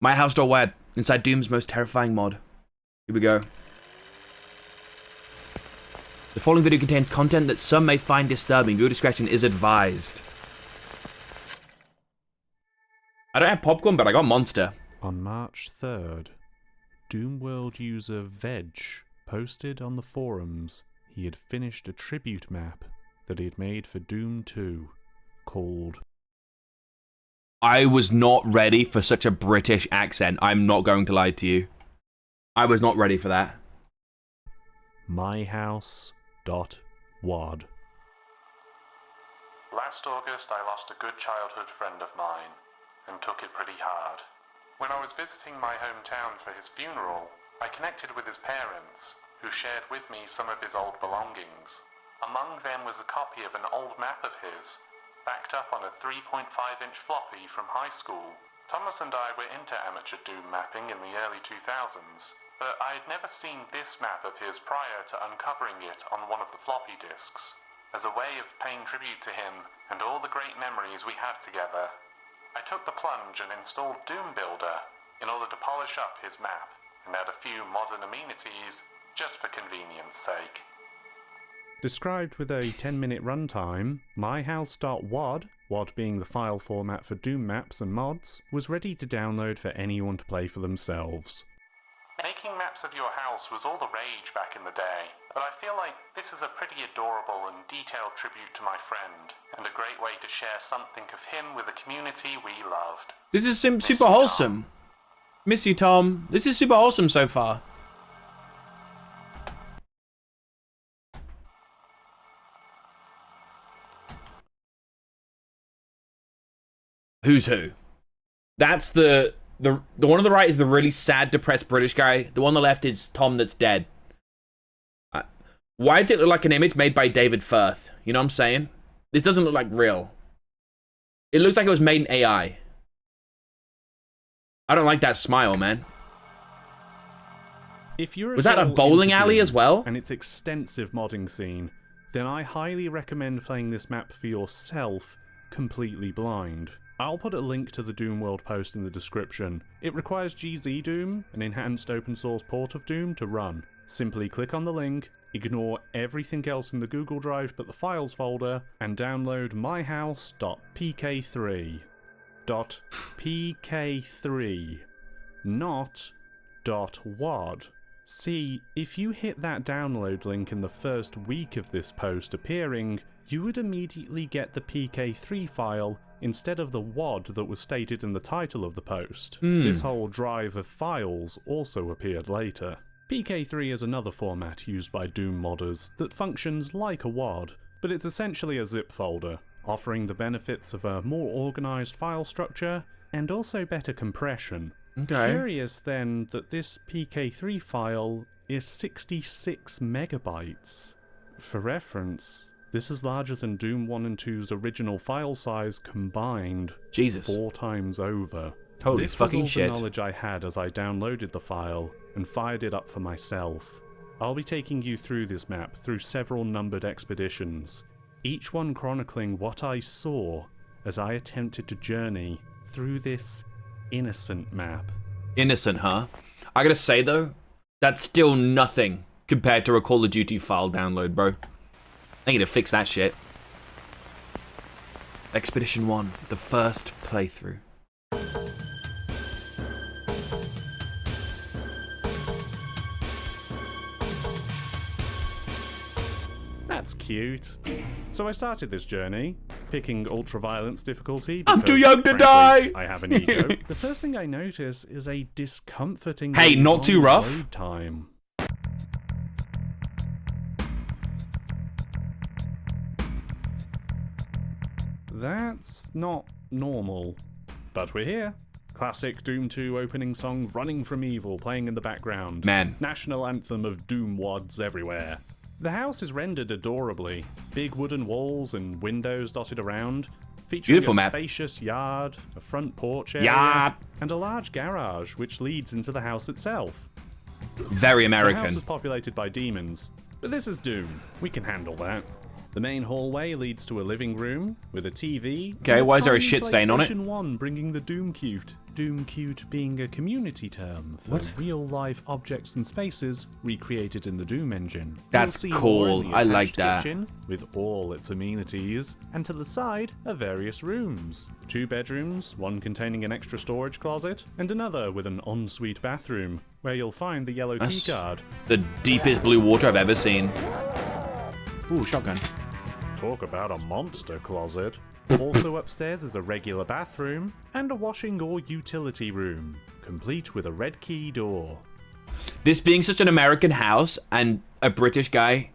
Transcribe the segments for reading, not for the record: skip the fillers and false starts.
MyHouse.WAD, inside Doom's most terrifying mod. Here we go. The following video contains content that some may find disturbing. Viewer discretion is advised. I don't have popcorn, but I got Monster. On March 3rd, Doomworld user Veg posted on the forums he had finished a tribute map that he had made for Doom 2 called... I was not ready for such a British accent. I'm not going to lie to you. I was not ready for that. MyHouse.WAD. Last August I lost a good childhood friend of mine, and took it pretty hard. When I was visiting my hometown for his funeral, I connected with his parents, who shared with me some of his old belongings. Among them was a copy of an old map of his, backed up on a 3.5-inch floppy from high school. Thomas and I were into amateur Doom mapping in the early 2000s, but I had never seen this map of his prior to uncovering it on one of the floppy disks. As a way of paying tribute to him and all the great memories we have together, I took the plunge and installed Doom Builder in order to polish up his map and add a few modern amenities just for convenience sake. Described with a 10-minute runtime, MyHouse.WAD, WAD being the file format for Doom maps and mods, was ready to download for anyone to play for themselves. Making maps of your house was all the rage back in the day, but I feel like this is a pretty adorable and detailed tribute to my friend, and a great way to share something of him with the community we loved. This is super wholesome. Miss you, Tom. This is super wholesome so far. Who's who? That's the one on the right is the really sad, depressed British guy. The one on the left is Tom that's dead. Why does it look like an image made by David Firth? You know what I'm saying? This doesn't look like real. It looks like it was made in AI. I don't like that smile, man. If you're Was that a bowling alley as well? And its extensive modding scene, then I highly recommend playing this map for yourself, completely blind. I'll put a link to the Doom World post in the description. It requires GZ Doom, an enhanced open source port of Doom, to run. Simply click on the link, ignore everything else in the Google Drive but the files folder, and download myhouse.pk3. .pk3, not .wad. See, if you hit that download link in the first week of this post appearing, you would immediately get the pk3 file instead of the WAD that was stated in the title of the post. This whole drive of files also appeared later. pk3 is another format used by Doom modders that functions like a WAD, but it's essentially a zip folder, offering the benefits of a more organised file structure and also better compression. Okay. Curious then that this pk3 file is 66 megabytes. For reference, this is larger than Doom 1 and 2's original file size combined. Jesus. 4 times over. Holy this fucking was all shit. the knowledge I had as I downloaded the file and fired it up for myself. I'll be taking you through this map through several numbered expeditions, each one chronicling what I saw as I attempted to journey through this innocent map. Innocent, huh? I gotta say though, that's still nothing compared to a Call of Duty file download, bro. I need to fix that shit. Expedition 1, the first playthrough. That's cute. So I started this journey, picking ultraviolence difficulty. I'm because, too young to frankly, die! I have an ego. The first thing I notice is a discomforting Hey, not too rough. load time. That's not normal. But we're here. Classic Doom 2 opening song Running from Evil playing in the background. Man. National anthem of Doom wads everywhere. The house is rendered adorably. Big wooden walls and windows dotted around, featuring Beautiful a map. spacious yard, a front porch area, Yard. and a large garage which leads into the house itself. Very The American. house is populated by demons, but this is Doom. We can handle that. The main hallway leads to a living room with a TV. Okay, and why is there a tiny shit stain on it? PlayStation 1 bringing the Doom cute. Doom Cute being a community term for real-life objects and spaces recreated in the Doom engine. That's You'll see more in cool. the I like attached that. kitchen, with all its amenities, and to the side are various rooms. 2 bedrooms, one containing an extra storage closet, and another with an ensuite bathroom, where you'll find the yellow keycard. The deepest blue water I've ever seen. Ooh, shotgun. Talk about a monster closet. Also upstairs is a regular bathroom and a washing or utility room, complete with a red key door. This being such an American house and a British guy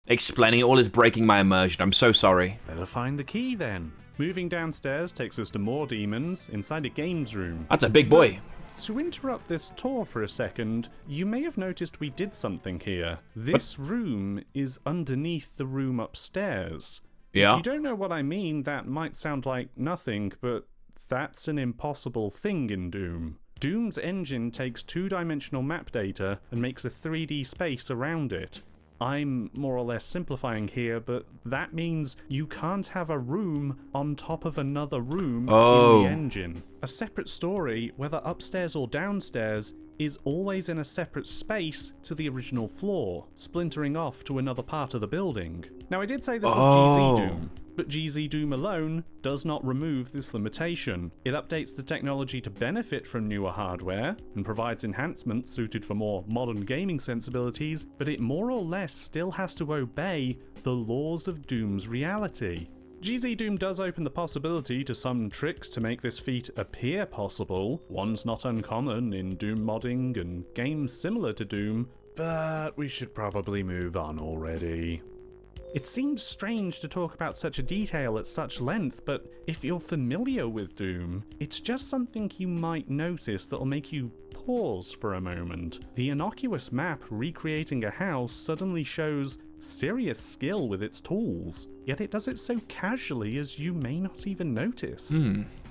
explaining it all is breaking my immersion. I'm so sorry. Better find the key then. Moving downstairs takes us to more demons inside a games room. That's a big boy. To interrupt this tour for a second, you may have noticed we did something here. This room is underneath the room upstairs. Yeah. If you don't know what I mean, that might sound like nothing, but that's an impossible thing in Doom. Doom's engine takes 2-dimensional map data and makes a 3D space around it. I'm more or less simplifying here, but that means you can't have a room on top of another room in the engine. A separate story, whether upstairs or downstairs, is always in a separate space to the original floor, splintering off to another part of the building. Now, I did say this was GZ Doom, but GZ Doom alone does not remove this limitation. It updates the technology to benefit from newer hardware and provides enhancements suited for more modern gaming sensibilities, but it more or less still has to obey the laws of Doom's reality. GZ Doom does open the possibility to some tricks to make this feat appear possible, ones not uncommon in Doom modding and games similar to Doom, but we should probably move on already. It seems strange to talk about such a detail at such length, but if you're familiar with Doom, it's just something you might notice that'll make you pause for a moment. The innocuous map recreating a house suddenly shows serious skill with its tools, yet it does it so casually as you may not even notice.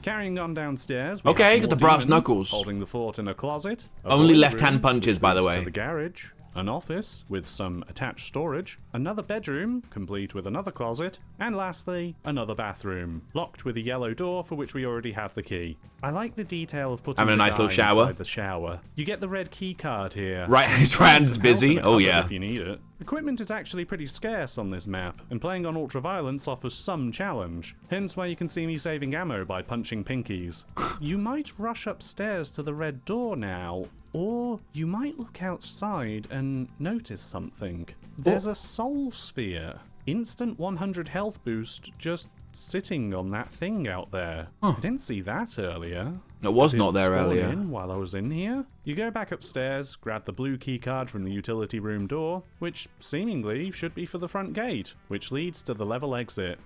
Carrying on downstairs, we have got more the brass demons knuckles. holding the fort in a closet. A Only boiler left-hand room, punches, which by the leads way. To the garage. An office with some attached storage, another bedroom, complete with another closet, and lastly, another bathroom, locked with a yellow door for which we already have the key. I like the detail of putting Having a the nice guy little shower. inside the shower. You get the red key card here. Right, his hand's busy. Help in a Oh cupboard yeah. if you need it. Equipment is actually pretty scarce on this map, and playing on ultraviolence offers some challenge. Hence why you can see me saving ammo by punching pinkies. You might rush upstairs to the red door now, or you might look outside and notice something. There's a soul sphere. Instant 100 health boost just sitting on that thing out there. I didn't see that earlier. It was not Didn't there spawn earlier. in while I was in here. You go back upstairs, grab the blue key card from the utility room door, which seemingly should be for the front gate, which leads to the level exit.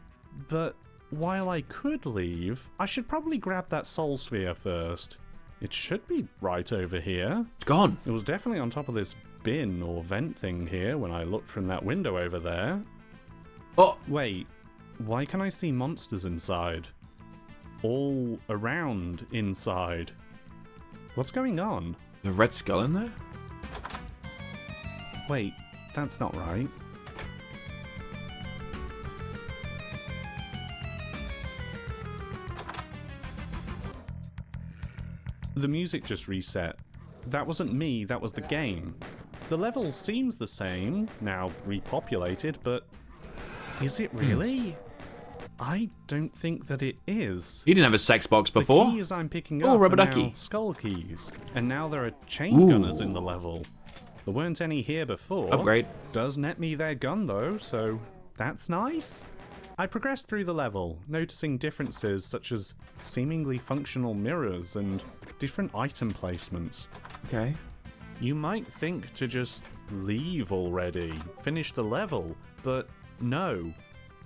But while I could leave, I should probably grab that soul sphere first. It should be right over here. It's gone. It was definitely on top of this bin or vent thing here when I looked from that window over there. Oh, Wait, why can I see monsters inside? All around inside. What's going on? the red skull in there? Wait, that's not right. The music just reset. That wasn't me, that was the game. The level seems the same, now repopulated, but is it really? I don't think that it is. He didn't have a sex box before. The keys I'm picking Oh, up rubber are now ducky. skull keys, and now there are chain gunners in the level. There weren't any here before. Upgrade. Does net me their gun though, so that's nice. I progressed through the level, noticing differences such as seemingly functional mirrors and different item placements. Okay. You might think to just leave already, finish the level, but no.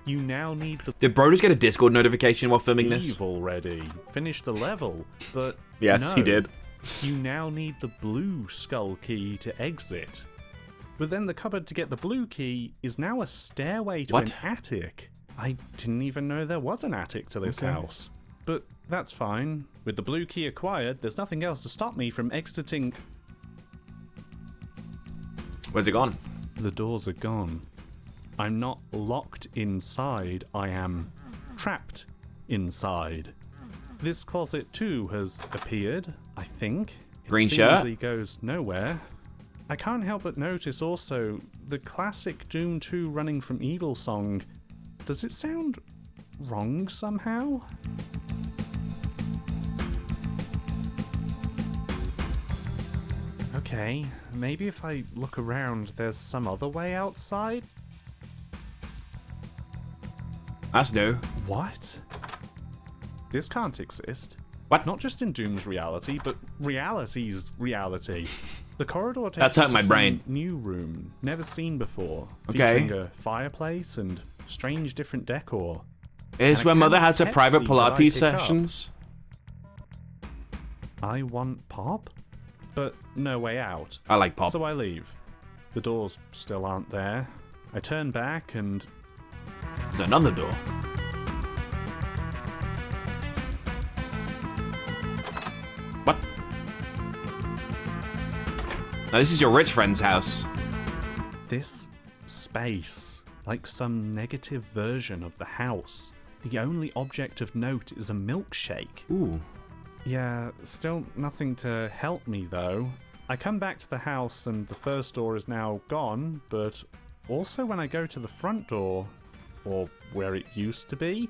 You now need the Did bro just get a Discord notification while filming this? leave already, finish the level, but Yes, no. he did. You now need the blue skull key to exit. But then the cupboard to get the blue key is now a stairway to What? an attic. I didn't even know there was an attic to this Okay. house. But that's fine. With the blue key acquired, there's nothing else to stop me from exiting. Where's it gone? The doors are gone. I'm not locked inside, I am trapped inside. This closet too has appeared, I think. Green shirt? It goes nowhere. I can't help but notice also the classic Doom 2 Running from Evil song. Does it sound wrong somehow? Okay, maybe if I look around, there's some other way outside? That's new. What? This can't exist. What? Not just in Doom's reality, but reality's reality. The corridor takes That's hurt us my to brain. some new room, never seen before. Okay. Featuring a fireplace and strange different decor. It's And a where Mother can of has her Pepsi private that I Pilates pick up. sessions. I want pop, but no way out. I like pop. So I leave. The doors still aren't there. I turn back and There's another door. What? Now this is your rich friend's house. this space, like some negative version of the house. The only object of note is a milkshake. Ooh. Yeah, still nothing to help me though. I come back to the house and the first door is now gone, but also when I go to the front door, or where it used to be,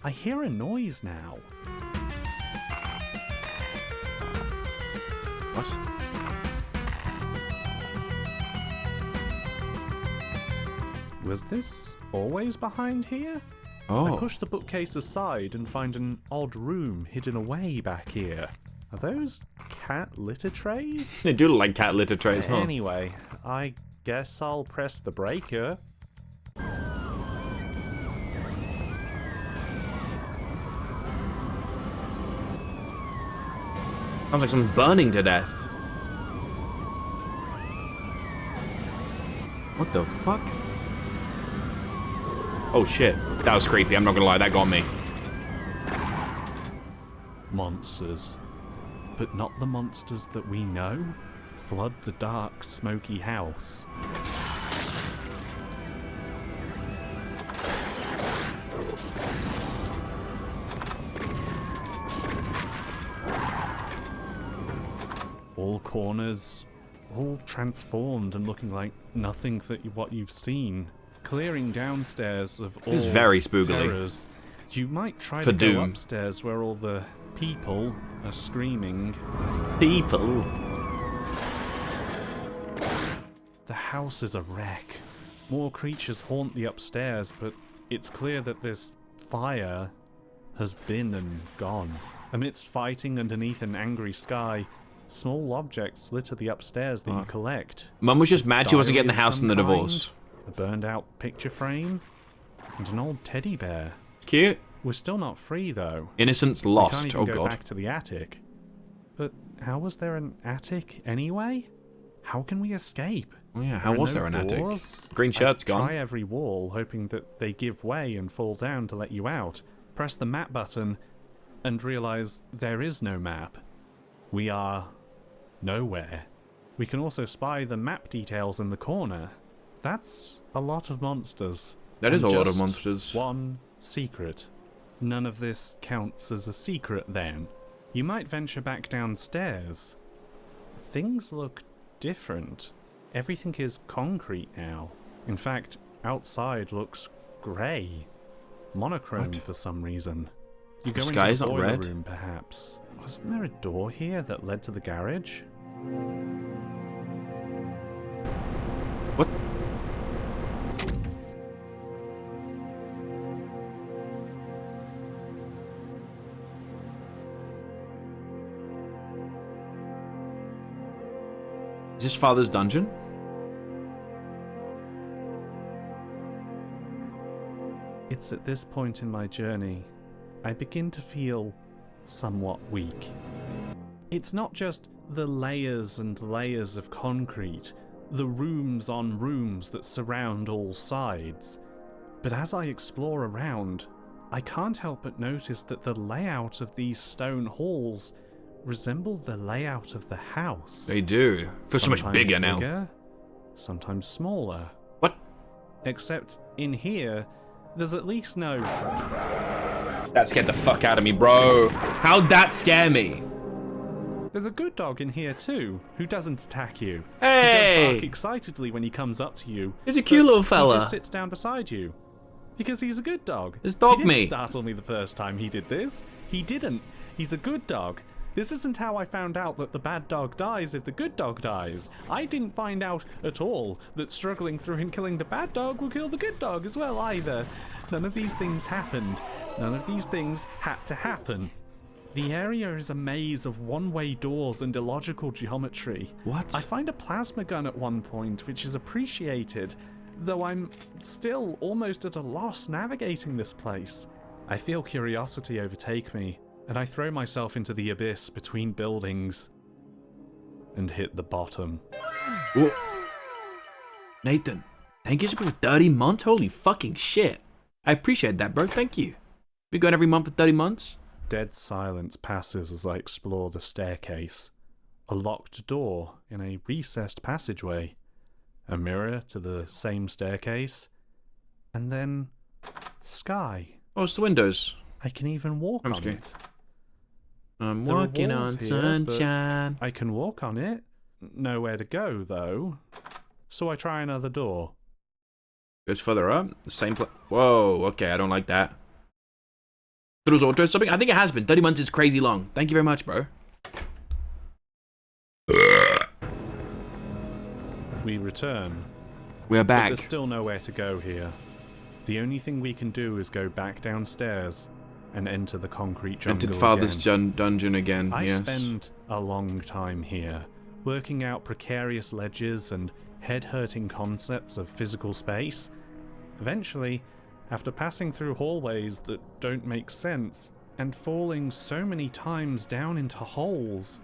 I hear a noise now. What? Was this always behind here? I Oh. push the bookcase aside and find an odd room hidden away back here. Are those cat litter trays? They do look like cat litter trays, huh? Anyway, I guess I'll press the breaker. Sounds like someone's burning to death. What the fuck? Oh shit. That was creepy, I'm not gonna lie, that got me. Monsters. But not the monsters that we know. Flood the dark, smoky house. All corners, all transformed and looking like nothing that what you've seen. Clearing downstairs of all This is very spookily. terrors. You might try For to go Doom. upstairs where all the people are screaming. People. The house is a wreck. More creatures haunt the upstairs, but it's clear that this fire has been and gone. Amidst fighting underneath an angry sky, small objects litter the upstairs that you collect. Mum was just mad she wasn't Diary getting the of house in some the kind, divorce. A burned out picture frame, and an old teddy bear. Cute. We're still not free though. Innocence We lost. can't even Oh go god. back to the attic. But how was there an attic anyway? How can we escape? Oh yeah, how was there an attic? Doors? Green shirt's I try gone. every wall, hoping that they give way and fall down to let you out. Press the map button, and realize there is no map. We are nowhere. We can also spy the map details in the corner. That's a lot of monsters. That is And a lot of just monsters. One secret. None of this counts as a secret then. You might venture back downstairs. Things look different. Everything is concrete now. In fact, outside looks grey. Monochrome for some reason. You go The into sky's the not boiler red? room perhaps. Wasn't there a door here that led to the garage? What? Is this father's dungeon? It's at this point in my journey, I begin to feel somewhat weak. It's not just the layers and layers of concrete, the rooms on rooms that surround all sides, but as I explore around, I can't help but notice that the layout of these stone halls resemble the layout of the house. They do. Feels so much Sometimes bigger now. bigger, sometimes smaller. What? Except in here, there's at least no That scared the fuck out of me, bro. How'd that scare me? There's a good dog in here too, who doesn't attack you. Hey! He does bark excitedly when he comes up to you. He's a cute little He fella. just sits down beside you. Because he's a good dog. His dog He didn't me. startle me the first time he did this. He didn't. He's a good dog. This isn't how I found out that the bad dog dies if the good dog dies. I didn't find out at all that struggling through and killing the bad dog will kill the good dog as well either. None of these things happened. None of these things had to happen. The area is a maze of one-way doors and illogical geometry. What? I find a plasma gun at one point, which is appreciated, though I'm still almost at a loss navigating this place. I feel curiosity overtake me, and I throw myself into the abyss between buildings and hit the bottom. Whoa. Nathan, thank you for 30 months? Holy fucking shit. I appreciate that, bro. Thank you. Been going every month for 30 months? Dead silence passes as I explore the staircase. A locked door in a recessed passageway. A mirror to the same staircase. And then sky. Oh, it's the windows. I can even walk I'm on scared. it. I'm There are walking walls on here, but sunshine. I can walk on it. Nowhere to go, though. So I try another door. Goes further up. The same place. Whoa, okay, I don't like that. It was auto something. I think it has been. 30 months is crazy long. Thank you very much, bro. We return. We're But back. there's still nowhere to go here. The only thing we can do is go back downstairs and enter the concrete jungle Entered Father's again. dungeon again. I yes. spend a long time here, working out precarious ledges and head-hurting concepts of physical space. Eventually, after passing through hallways that don't make sense, and falling so many times down into holes,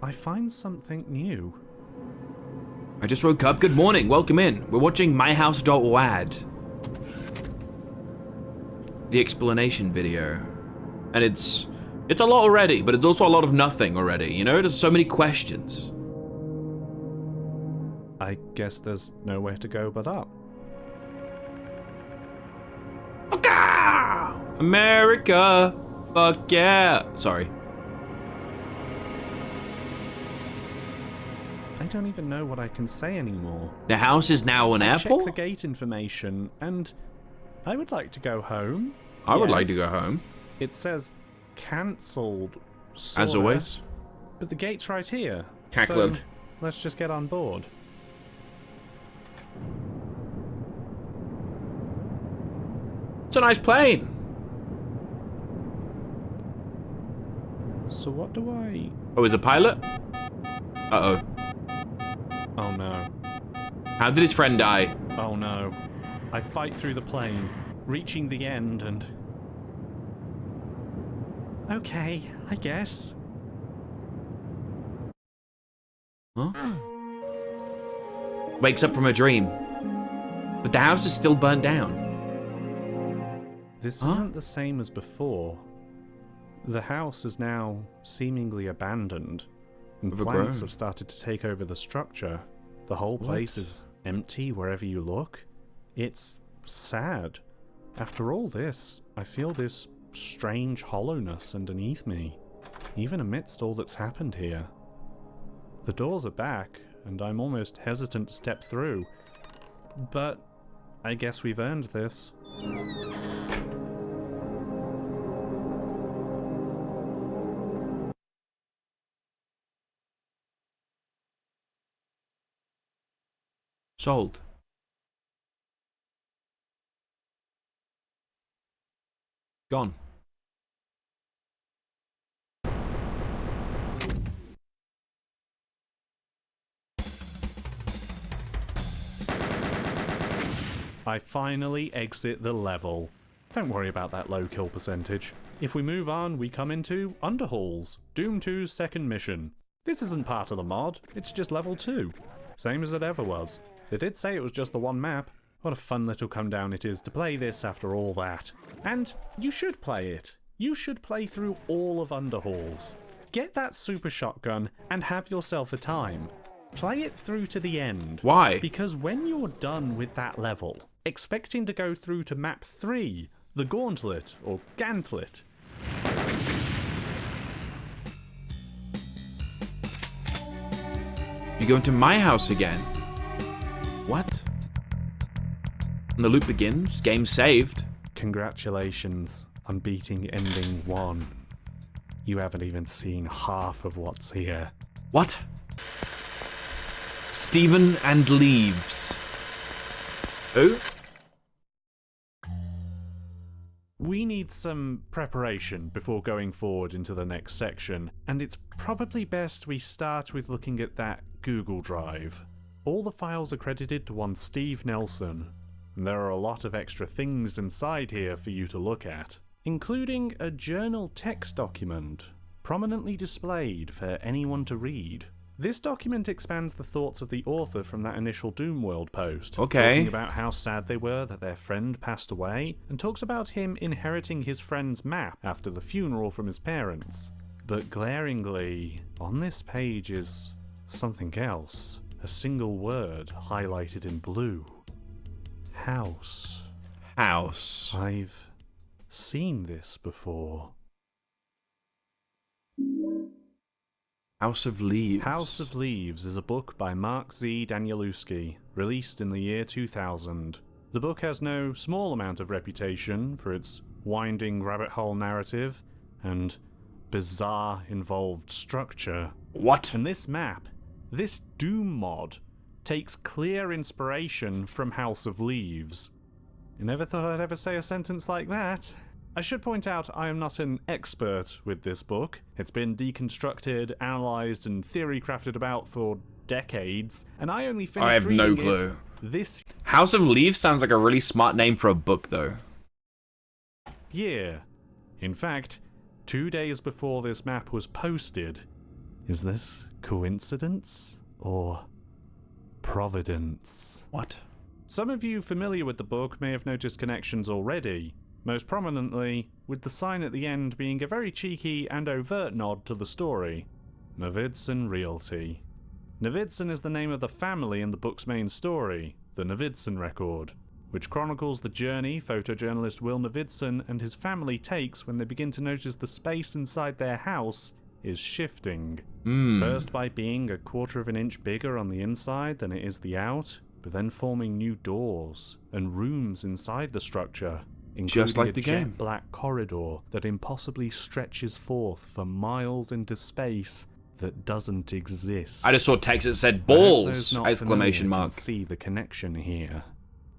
I find something new. I just woke up. Good morning. Welcome in. We're watching MyHouse.WAD. The explanation video. And it's a lot already, but it's also a lot of nothing already, you know? There's so many questions. I guess there's nowhere to go but up. America! Fuck yeah! Sorry. I don't even know what I can say anymore. The house is now an I checked the airport? gate information, and I would like to go home. I would like to Yes. go home. It says cancelled, As sorta, always. but the gate's right here. Cackled. So let's just get on board. It's a nice plane. So what do I... Oh, is the pilot? Uh-oh. Oh no. How did his friend die? Oh no. I fight through the plane, reaching the end and... Okay, I guess. Huh? Wakes up from a dream. But the house is still burnt down. This Huh? isn't the same as before. The house is now seemingly abandoned, and Overgrown. plants have started to take over the structure. The whole place What? is empty wherever you look. It's sad. After all this, I feel this strange hollowness underneath me, even amidst all that's happened here. The doors are back, and I'm almost hesitant to step through. But I guess we've earned this. Sold. Gone. I finally exit the level. Don't worry about that low kill percentage. If we move on, we come into Underhalls, Doom 2's second mission. This isn't part of the mod, it's just level 2. Same as it ever was. They did say it was just the one map. What a fun little come down it is to play this after all that. And you should play it. You should play through all of Underhalls. Get that super shotgun and have yourself a time. Play it through to the end. Why? Because when you're done with that level, expecting to go through to map 3, the Gauntlet, or Gantlet. You go into my house again. What? And the loop begins. Game saved. Congratulations on beating ending 1. You haven't even seen half of what's here. What? Stephen and leaves. Who? We need some preparation before going forward into the next section, and it's probably best we start with looking at that Google Drive. All the files are credited to one Steve Nelson, and there are a lot of extra things inside here for you to look at, including a journal text document, prominently displayed for anyone to read. This document expands the thoughts of the author from that initial Doomworld post, Okay. talking about how sad they were that their friend passed away, and talks about him inheriting his friend's map after the funeral from his parents. But glaringly, on this page is something else. A single word highlighted in blue. House. House. I've seen this before. House of Leaves. House of Leaves is a book by Mark Z. Danielewski, released in the year 2000. The book has no small amount of reputation for its winding rabbit hole narrative and bizarre involved structure. What? And this map, this Doom mod, takes clear inspiration from House of Leaves. You never thought I'd ever say a sentence like that? I should point out I am not an expert with this book. It's been deconstructed, analysed, and theory crafted about for decades, and I only finished I have no reading it clue. this House of Leaves sounds like a really smart name for a book, though. year. In fact, 2 days before this map was posted. Is this coincidence or providence? What? Some of you familiar with the book may have noticed connections already, most prominently with the sign at the end being a very cheeky and overt nod to the story. Navidson Realty. Navidson is the name of the family in the book's main story, the Navidson Record, which chronicles the journey photojournalist Will Navidson and his family takes when they begin to notice the space inside their house is shifting. First by being 1/4 of an inch bigger on the inside than it is the out, but then forming new doors and rooms inside the structure, including Just like a the jet game. black corridor that impossibly stretches forth for miles into space that doesn't exist. I just saw text that said I hope balls! those not Exclamation familiar mark. can see the connection here.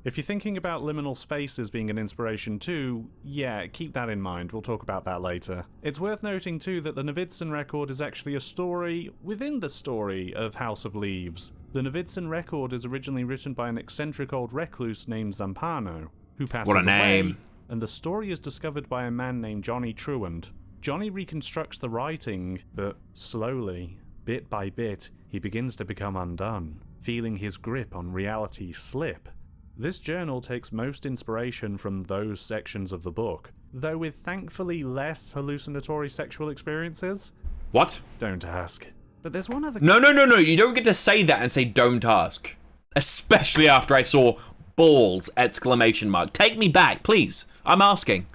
If you're thinking about liminal spaces being an inspiration too, yeah, keep that in mind, we'll talk about that later. It's worth noting too that the Navidson Record is actually a story within the story of House of Leaves. The Navidson Record is originally written by an eccentric old recluse named Zampano, who passes What a name. away, and the story is discovered by a man named Johnny Truant. Johnny reconstructs the writing, but slowly, bit by bit, he begins to become undone, feeling his grip on reality slip. This journal takes most inspiration from those sections of the book, though with thankfully less hallucinatory sexual experiences. What? Don't ask. But there's one other No, you don't get to say that and say don't ask. Especially after I saw balls! Exclamation mark. Take me back, please. I'm asking.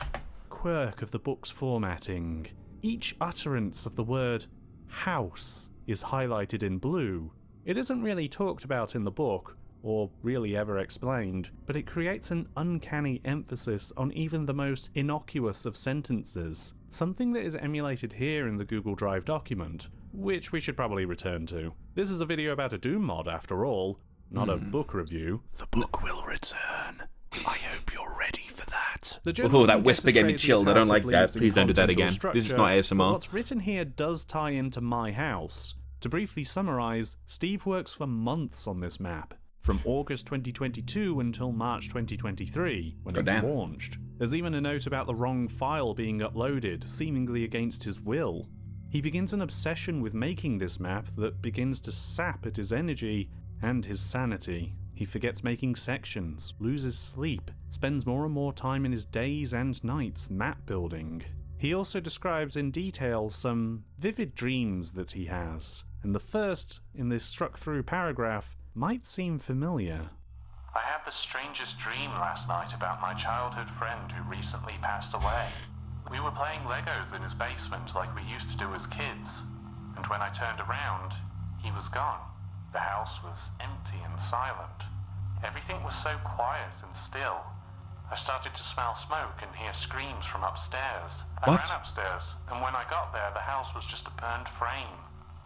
quirk of the book's formatting. Each utterance of the word house is highlighted in blue. It isn't really talked about in the book, or really ever explained, but it creates an uncanny emphasis on even the most innocuous of sentences, something that is emulated here in the Google Drive document, which we should probably return to. This is a video about a Doom mod after all, not a book review. The book will return. I hope you're ready for that. Oh, that whisper gave me chilled. I don't like that. Please don't do that again. This is not ASMR. What's written here does tie into My House. To briefly summarise, Steve works for months on this map, from August 2022 until March 2023, when it's Goddamn. launched. There's even a note about the wrong file being uploaded, seemingly against his will. He begins an obsession with making this map that begins to sap at his energy and his sanity. He forgets making sections, loses sleep, spends more and more time in his days and nights map building. He also describes in detail some vivid dreams that he has, and the first in this struck through paragraph might seem familiar. I had the strangest dream last night about my childhood friend who recently passed away. We were playing Legos in his basement like we used to do as kids, and when I turned around, he was gone. The house was empty and silent. Everything was so quiet and still. I started to smell smoke and hear screams from upstairs. I What? ran upstairs, and when I got there, the house was just a burned frame.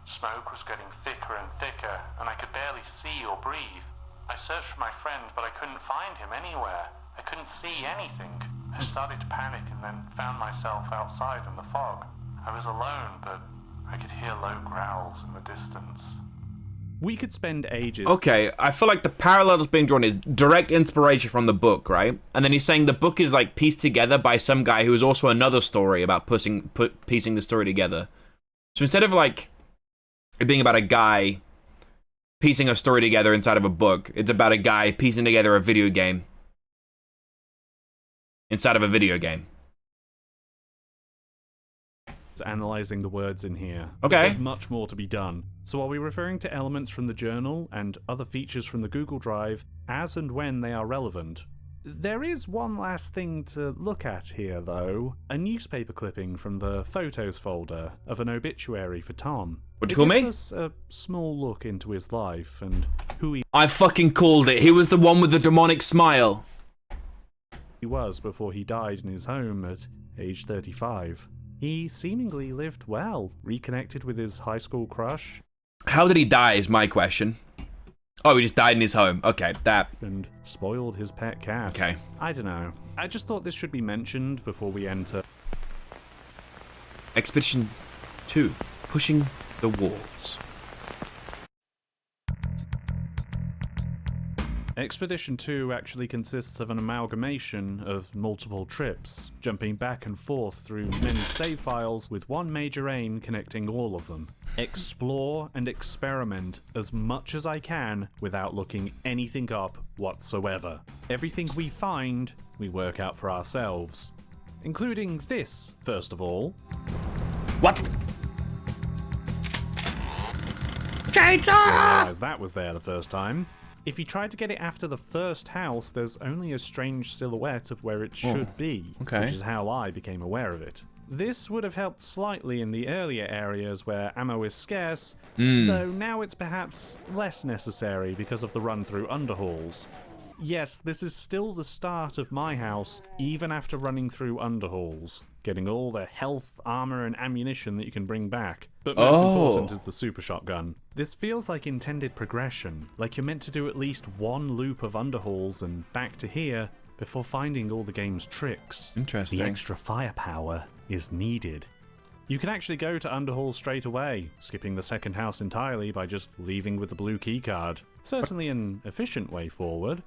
Smoke was getting thicker and thicker, and I could barely see or breathe. I searched for my friend, but I couldn't find him anywhere. I couldn't see anything. I started to panic and then found myself outside in the fog. I was alone, but I could hear low growls in the distance. We could spend ages. Okay, I feel like the parallel that's being drawn is direct inspiration from the book, right? And then he's saying the book is like pieced together by some guy who is also another story about piecing the story together. So instead of like it being about a guy piecing a story together inside of a book, it's about a guy piecing together a video game inside of a video game. Analyzing the words in here. Okay. But there's much more to be done. So are we referring to elements from the journal and other features from the Google Drive as and when they are relevant? There is one last thing to look at here, though. A newspaper clipping from the photos folder of an obituary for Tom. What'd you call me? It gives us a small look into his life and who I fucking called it. He was the one with the demonic smile. he was before he died in his home at age 35. He seemingly lived well, reconnected with his high school crush. How did he die is my question. Oh, he just died in his home. Okay, that... And spoiled his pet cat. Okay. I don't know. I just thought this should be mentioned before we enter. Expedition 2. Pushing the walls. Expedition 2 actually consists of an amalgamation of multiple trips, jumping back and forth through many save files with one major aim connecting all of them. Explore and experiment as much as I can without looking anything up whatsoever. Everything we find, we work out for ourselves. Including this, first of all. What? Chainsaw! Realised that was there the first time. If you tried to get it after the first house, there's only a strange silhouette of where it should be, okay. which is how I became aware of it. This would have helped slightly in the earlier areas where ammo is scarce, though now it's perhaps less necessary because of the run through underhalls. Yes, this is still the start of my house, even after running through underhalls, getting all the health, armor, and ammunition that you can bring back. But most important is the super shotgun. This feels like intended progression, like you're meant to do at least one loop of underhalls and back to here before finding all the game's tricks. Interesting. The extra firepower is needed. You can actually go to underhalls straight away, skipping the second house entirely by just leaving with the blue keycard. Certainly an efficient way forward.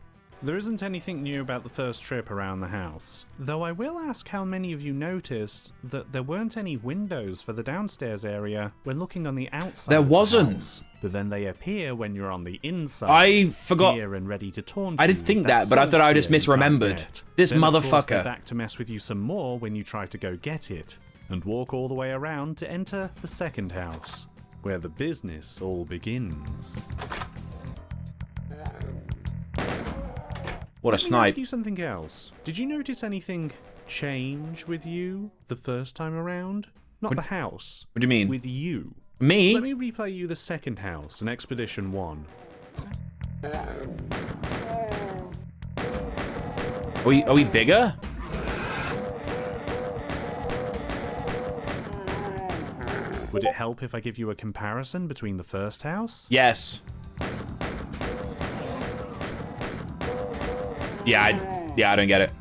There isn't anything new about the first trip around the house, though I will ask how many of you noticed that there weren't any windows for the downstairs area when looking on the outside. There of the wasn't. house, but then they appear when you're on the inside. I forgot. Here and ready to taunt I you. didn't think That's that, but I so thought I just scary you can't misremembered. get. This Then, of course, they're motherfucker. back to mess with you some more when you try to go get it, and walk all the way around to enter the second house, where the business all begins. What a Let me snipe. ask you something else. Did you notice anything change with you the first time around? Not the house. What do you mean? With you. Me? Let me replay you the second house in Expedition 1. Are we bigger? Would it help if I give you a comparison between the first house? Yes. Yeah, I don't get it.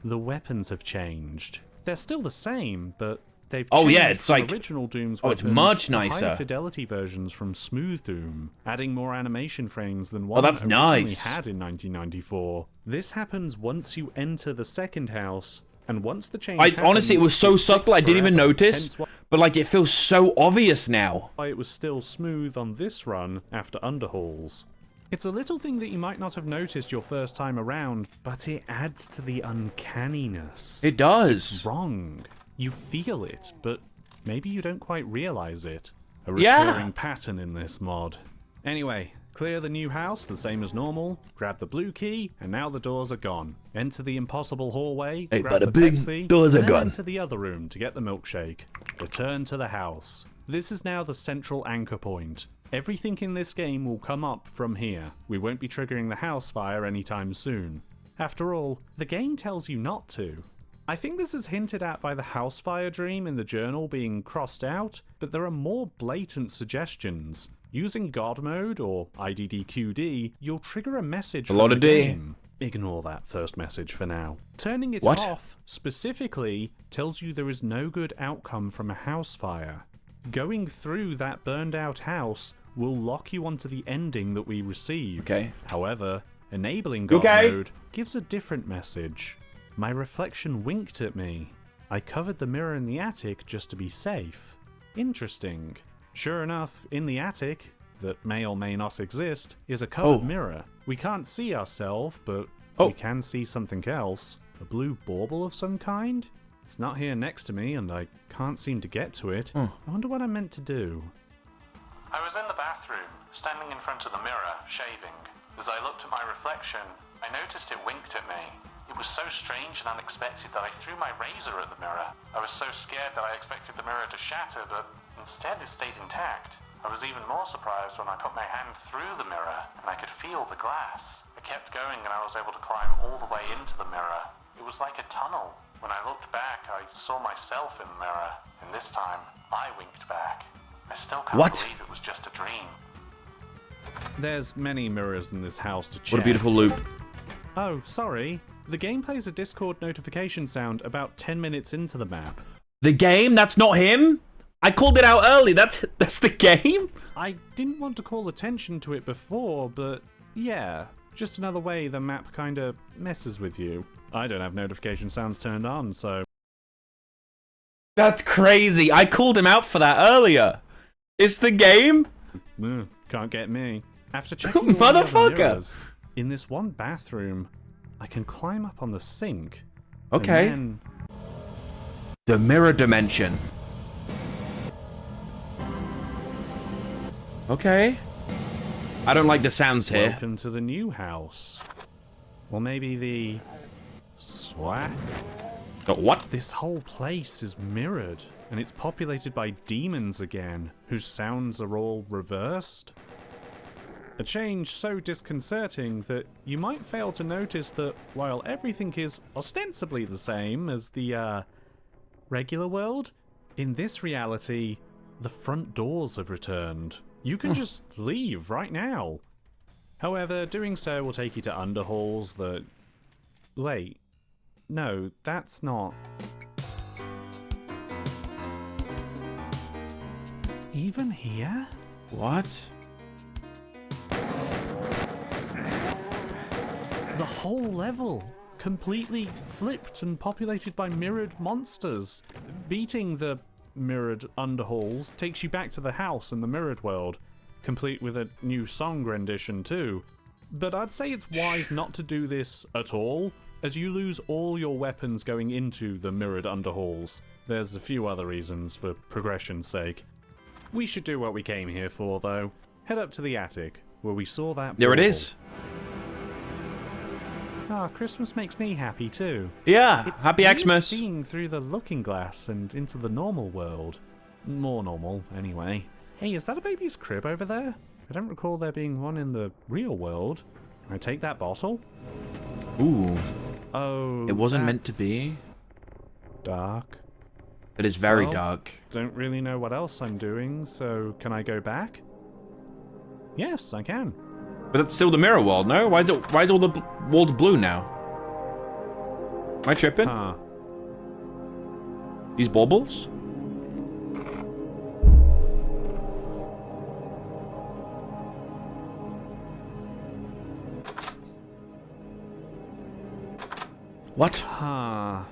The weapons have changed. They're still the same, but they've Oh, changed yeah, it's from like- original Doom's oh, it's weapons much to nicer. high fidelity versions from Smooth Doom, adding more animation frames than Oh, one that's originally nice. had in 1994. This happens once you enter the second house, and once the change Honestly, it was so happens, subtle I didn't even forever. notice, Hence but like it feels so obvious now. why it was still smooth on this run after underhauls. It's a little thing that you might not have noticed your first time around, but it adds to the uncanniness. It does. Wrong. You feel it, but maybe you don't quite realize it. A Yeah. recurring pattern in this mod. Anyway, Clear the new house the same as normal, grab the blue key, and now the doors are gone. Enter the impossible hallway, Hey, grab bada the bing, Pepsi, doors are and then gone. enter the other room to get the milkshake. Return to the house. This is now the central anchor point. Everything in this game will come up from here. We won't be triggering the house fire anytime soon. After all, the game tells you not to. I think this is hinted at by the house fire dream in the journal being crossed out, but there are more blatant suggestions. Using God mode or IDDQD, you'll trigger a message from the game. Ignore that first message for now. Turning it off, specifically, tells you there is no good outcome from a house fire. Going through that burned out house will lock you onto the ending that we receive. Okay. However, enabling God mode gives a different message. My reflection winked at me. I covered the mirror in the attic just to be safe. Interesting. Sure enough, in the attic, that may or may not exist, is a covered mirror. We can't see ourselves, but we can see something else. A blue bauble of some kind? It's not here next to me, and I can't seem to get to it. I wonder what I'm meant to do. I was in the bathroom, standing in front of the mirror, shaving. As I looked at my reflection, I noticed it winked at me. It was so strange and unexpected that I threw my razor at the mirror. I was so scared that I expected the mirror to shatter, but instead it stayed intact. I was even more surprised when I put my hand through the mirror and I could feel the glass. I kept going and I was able to climb all the way into the mirror. It was like a tunnel. When I looked back, I saw myself in the mirror, and this time, I winked back. I still can't believe it was just a dream. There's many mirrors in this house to check. What a beautiful loop. Oh, sorry. The game plays a Discord notification sound about 10 minutes into the map. The game? That's not him? I called it out early. That's the game? I didn't want to call attention to it before, but yeah. Just another way the map kinda messes with you. I don't have notification sounds turned on, so... That's crazy. I called him out for that earlier. It's the game? Can't get me. After checking all the other mirrors, in this one bathroom, I can climb up on the sink. Okay. And then... The mirror dimension. Okay. I don't like the sounds here. Welcome to the new house. Or maybe the... SWAT? What? This whole place is mirrored, and it's populated by demons again, whose sounds are all reversed. A change so disconcerting that you might fail to notice that while everything is ostensibly the same as the, regular world, in this reality, the front doors have returned. You can just leave right now. However, doing so will take you to underhalls that... Wait. No, that's not... Even here? What? The whole level, completely flipped and populated by mirrored monsters. Beating the mirrored underhalls takes you back to the house in the mirrored world, complete with a new song rendition too. But I'd say it's wise not to do this at all, as you lose all your weapons going into the mirrored underhalls. There's a few other reasons for progression's sake. We should do what we came here for, though. Head up to the attic, where we saw that There it bauble. is. Ah, Christmas makes me happy too. Yeah, It's happy weird Xmas. seeing through the looking glass and into the normal world. More normal, anyway. Hey, is that a baby's crib over there? I don't recall there being one in the real world. Can I take that bottle? Ooh. Oh, It wasn't meant to that's be. dark. It is very Well, dark. Don't really know what else I'm doing, so can I go back? Yes, I can. But that's still the mirror world, no? Why is all the world blue now? Am I tripping? Huh. These baubles? What? Huh.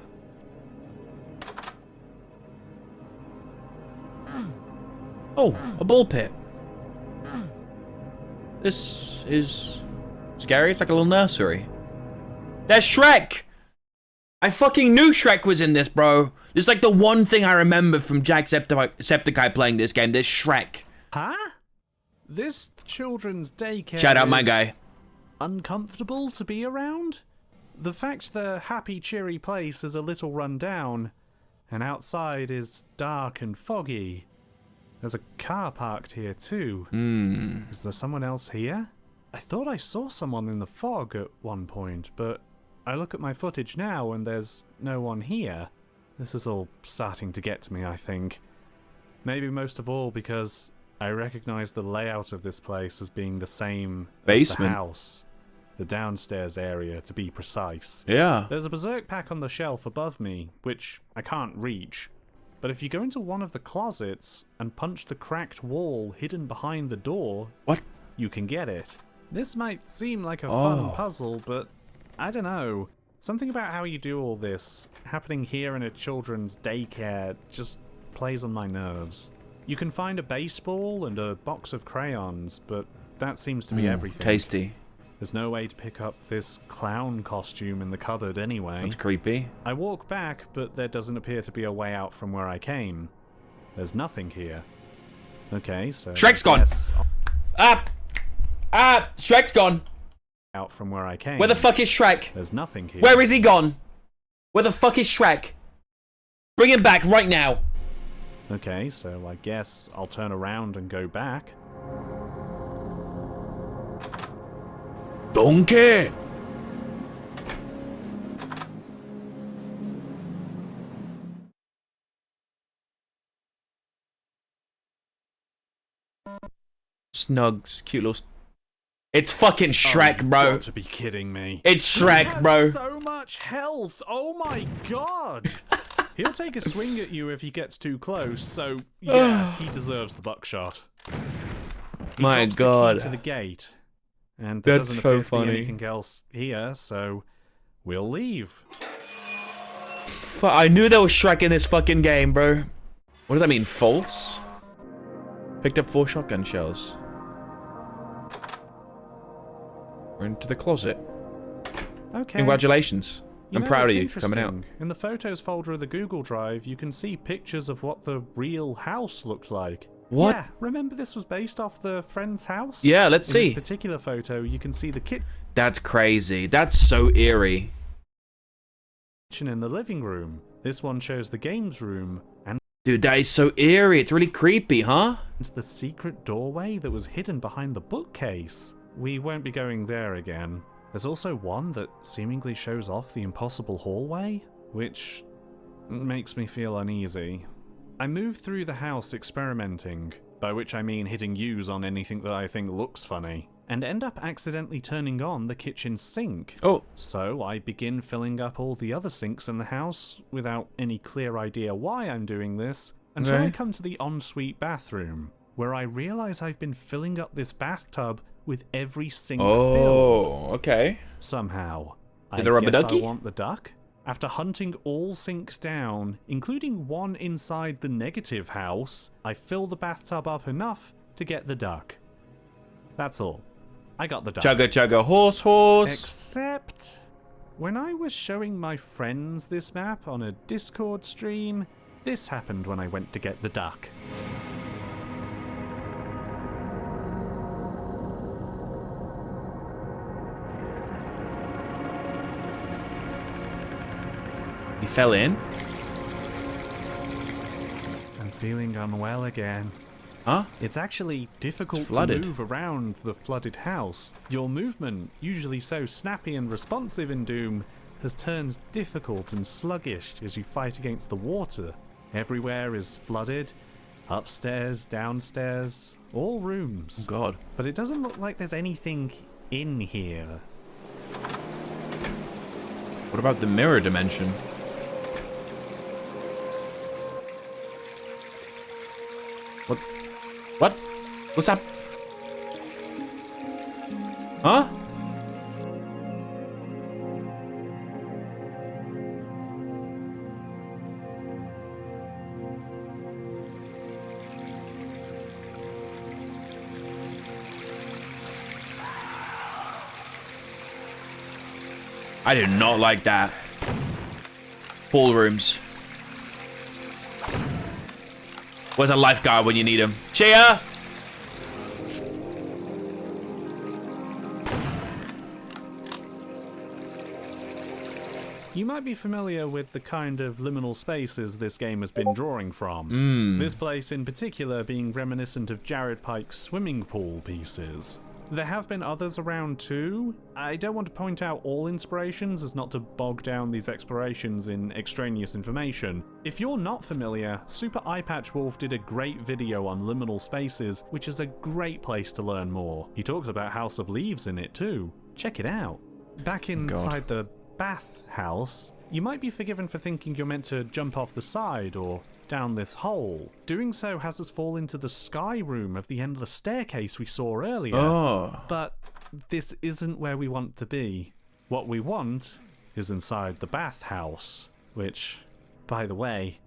Oh, a ball pit. This is scary. It's like a little nursery. There's Shrek! I fucking knew Shrek was in this, bro. This is like the one thing I remember from Jacksepticeye playing this game. There's Shrek. Huh? This children's daycare Shout out my is guy. uncomfortable to be around. The fact the happy, cheery place is a little run down, and outside is dark and foggy. There's a car parked here too. Is there someone else here? I thought I saw someone in the fog at one point, but I look at my footage now and there's no one here. This is all starting to get to me, I think. Maybe most of all because I recognize the layout of this place as being the same Basement. as the house. The downstairs area, to be precise. Yeah. There's a berserk pack on the shelf above me, which I can't reach. But if you go into one of the closets and punch the cracked wall hidden behind the door, What? you can get it. This might seem like a fun puzzle, but I don't know. Something about how you do all this, happening here in a children's daycare, just plays on my nerves. You can find a baseball and a box of crayons, but that seems to be everything. Tasty. There's no way to pick up this clown costume in the cupboard anyway. That's creepy. I walk back, but there doesn't appear to be a way out from where I came. There's nothing here. Okay, so... Shrek's gone! Shrek's gone! Out from where I came. Where the fuck is Shrek? There's nothing here. Where is he gone? Where the fuck is Shrek? Bring him back right now! Okay, so I guess I'll turn around and go back. Donkey! Snugs, cute little... It's fucking Shrek, you've bro. Got to be kidding me. It's Shrek, He bro. has so much health. Oh my god. He'll take a swing at you if he gets too close, so yeah, he deserves the buckshot. He My drops god. the key to the gate, and there That's doesn't so appear to funny. be anything else here, so we'll leave. I knew there was Shrek in this fucking game, bro. What does that mean? False? Picked up 4 shotgun shells. We're into the closet. Okay. Congratulations. You I'm know, proud of it's you for coming out. interesting. In the photos folder of the Google Drive, you can see pictures of what the real house looked like. What? Yeah, remember this was based off the friend's house? Yeah, let's In see. this particular photo, you can see the That's crazy. That's so eerie. kitchen in the living room. This one shows the games room and Dude, that is so eerie. It's really creepy, huh? the secret doorway that was hidden behind the bookcase. We won't be going there again. There's also one that seemingly shows off the impossible hallway, which makes me feel uneasy. I move through the house experimenting, by which I mean hitting U's on anything that I think looks funny, and end up accidentally turning on the kitchen sink. Oh, So I begin filling up all the other sinks in the house without any clear idea why I'm doing this, until I Okay. come to the ensuite bathroom, where I realize I've been filling up this bathtub with every sink filled. oh, okay. Somehow. I Did the rubber guess ducky? I want the duck. After hunting all sinks down, including one inside the negative house, I fill the bathtub up enough to get the duck. That's all. I got the duck. Chugga chugga horse horse. Except, when I was showing my friends this map on a Discord stream, this happened when I went to get the duck. He fell in? I'm feeling unwell again. Huh? It's actually difficult It's to flooded. move around the flooded house. Your movement, usually so snappy and responsive in Doom, has turned difficult and sluggish as you fight against the water. Everywhere is flooded. Upstairs, downstairs, all rooms. Oh, God. But it doesn't look like there's anything in here. What about the mirror dimension? What? What? What's up? Huh? I do not like that. Ballrooms. Where's a lifeguard when you need him? Chia! You might be familiar with the kind of liminal spaces this game has been drawing from. This place in particular being reminiscent of Jared Pike's swimming pool pieces. There have been others around too. I don't want to point out all inspirations as not to bog down these explorations in extraneous information. If you're not familiar, Super Eyepatch Wolf did a great video on liminal spaces, which is a great place to learn more. He talks about House of Leaves in it too. Check it out. Back inside the bath house, you might be forgiven for thinking you're meant to jump off the side or down this hole. Doing so has us fall into the sky room of the endless staircase we saw earlier. Oh. But this isn't where we want to be. What we want is inside the bathhouse, which, by the way,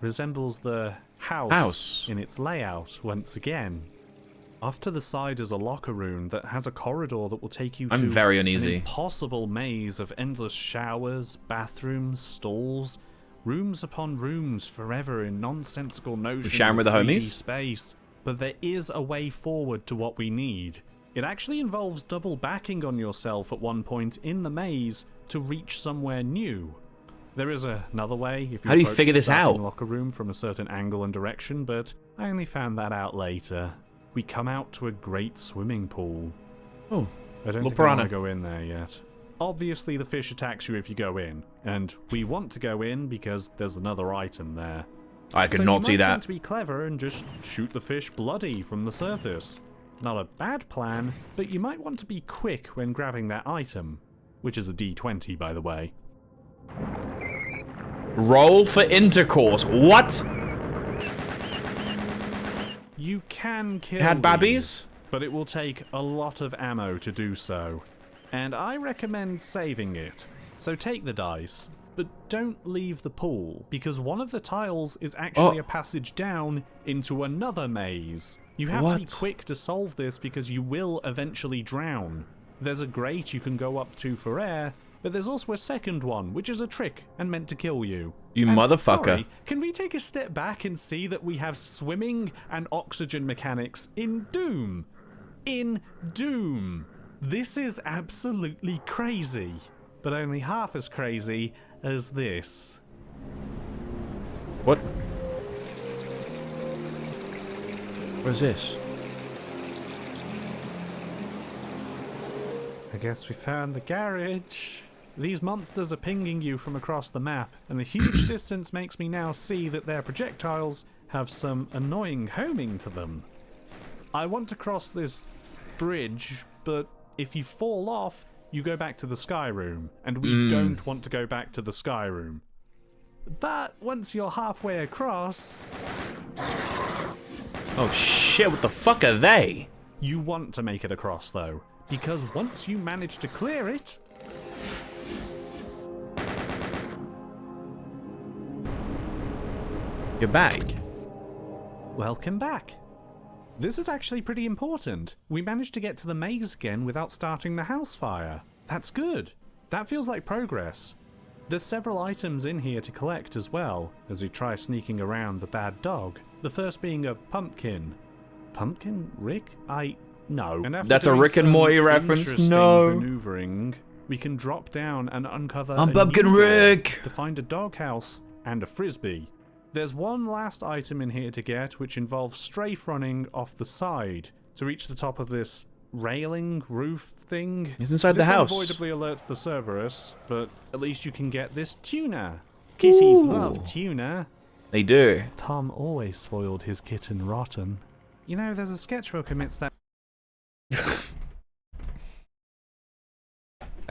resembles the house in its layout once again. Off to the side is a locker room that has a corridor that will take you to very uneasy. an impossible maze of endless showers, bathrooms, stalls, rooms upon rooms forever in nonsensical notions sharing with of the 3D homies? space. But there is a way forward to what we need. It actually involves double backing on yourself at one point in the maze to reach somewhere new. There is another way if you How do you approach figure the this starting out? locker room from a certain angle and direction, but I only found that out later. We come out to a great swimming pool. Oh, I don't little think I want piranha. to go in there yet. Obviously the fish attacks you if you go in, and we want to go in because there's another item there. I could So not see you might that. want to be clever and just shoot the fish bloody from the surface. Not a bad plan, but you might want to be quick when grabbing that item, which is a D20 by the way. Roll for intercourse. What? You can kill Had these, babbies? but it will take a lot of ammo to do so. And I recommend saving it. So take the dice, but don't leave the pool, because one of the tiles is actually a passage down into another maze. You have to be quick to solve this because you will eventually drown. There's a grate you can go up to for air, but there's also a second one, which is a trick and meant to kill you. You And, motherfucker. sorry, can we take a step back and see that we have swimming and oxygen mechanics in Doom? In Doom. This is absolutely crazy, but only half as crazy as this. What? Where's this? I guess we found the garage. These monsters are pinging you from across the map, and the huge distance makes me now see that their projectiles have some annoying homing to them. I want to cross this bridge, but if you fall off, you go back to the sky room, and we don't want to go back to the sky room. But once you're halfway across, Oh shit, what the fuck are they? you want to make it across though, because once you manage to clear it, You're back. welcome back. This is actually pretty important. We managed to get to the maze again without starting the house fire. That's good. That feels like progress. There's several items in here to collect as well, as we try sneaking around the bad dog. The first being a pumpkin. Pumpkin? Rick? No. And after That's a doing Rick and some Morty reference. interesting No. maneuvering, we can drop down and uncover I'm a Pumpkin new door Rick. to find a doghouse and a frisbee. There's one last item in here to get, which involves strafe running off the side to reach the top of this railing roof thing. It's inside the house. This unavoidably alerts the Cerberus, but at least you can get this tuna. Kitties love tuna. They do. Tom always spoiled his kitten rotten. You know, there's a sketchbook amidst that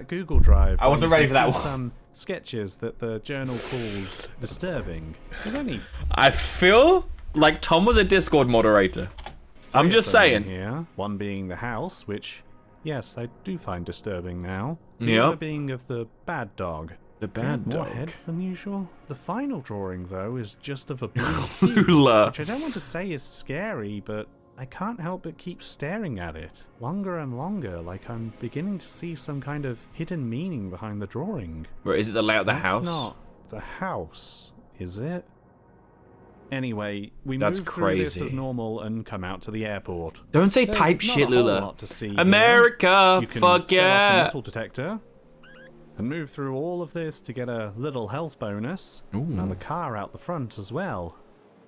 Google Drive. I wasn't where ready you for that can see one. Some sketches that the journal calls disturbing. There's only I feel like Tom was a Discord moderator. I'm three just of them in saying. here. One being the house, which, yes, I do find disturbing now. The Yep. other being of the bad dog. The bad More dog. heads than usual. The final drawing, though, is just of a blue cube, Hula. which I don't want to say is scary, but I can't help but keep staring at it. Longer and longer, like I'm beginning to see some kind of hidden meaning behind the drawing. Where is it the layout of the That's house? not the house, is it? Anyway, we That's move through this crazy. as normal and come out to the airport. Don't say There's type not shit, a whole Lula. lot to see here. America, You can fuck set off the yeah. metal detector. and move through all of this to get a little health bonus. Ooh. And the car out the front as well.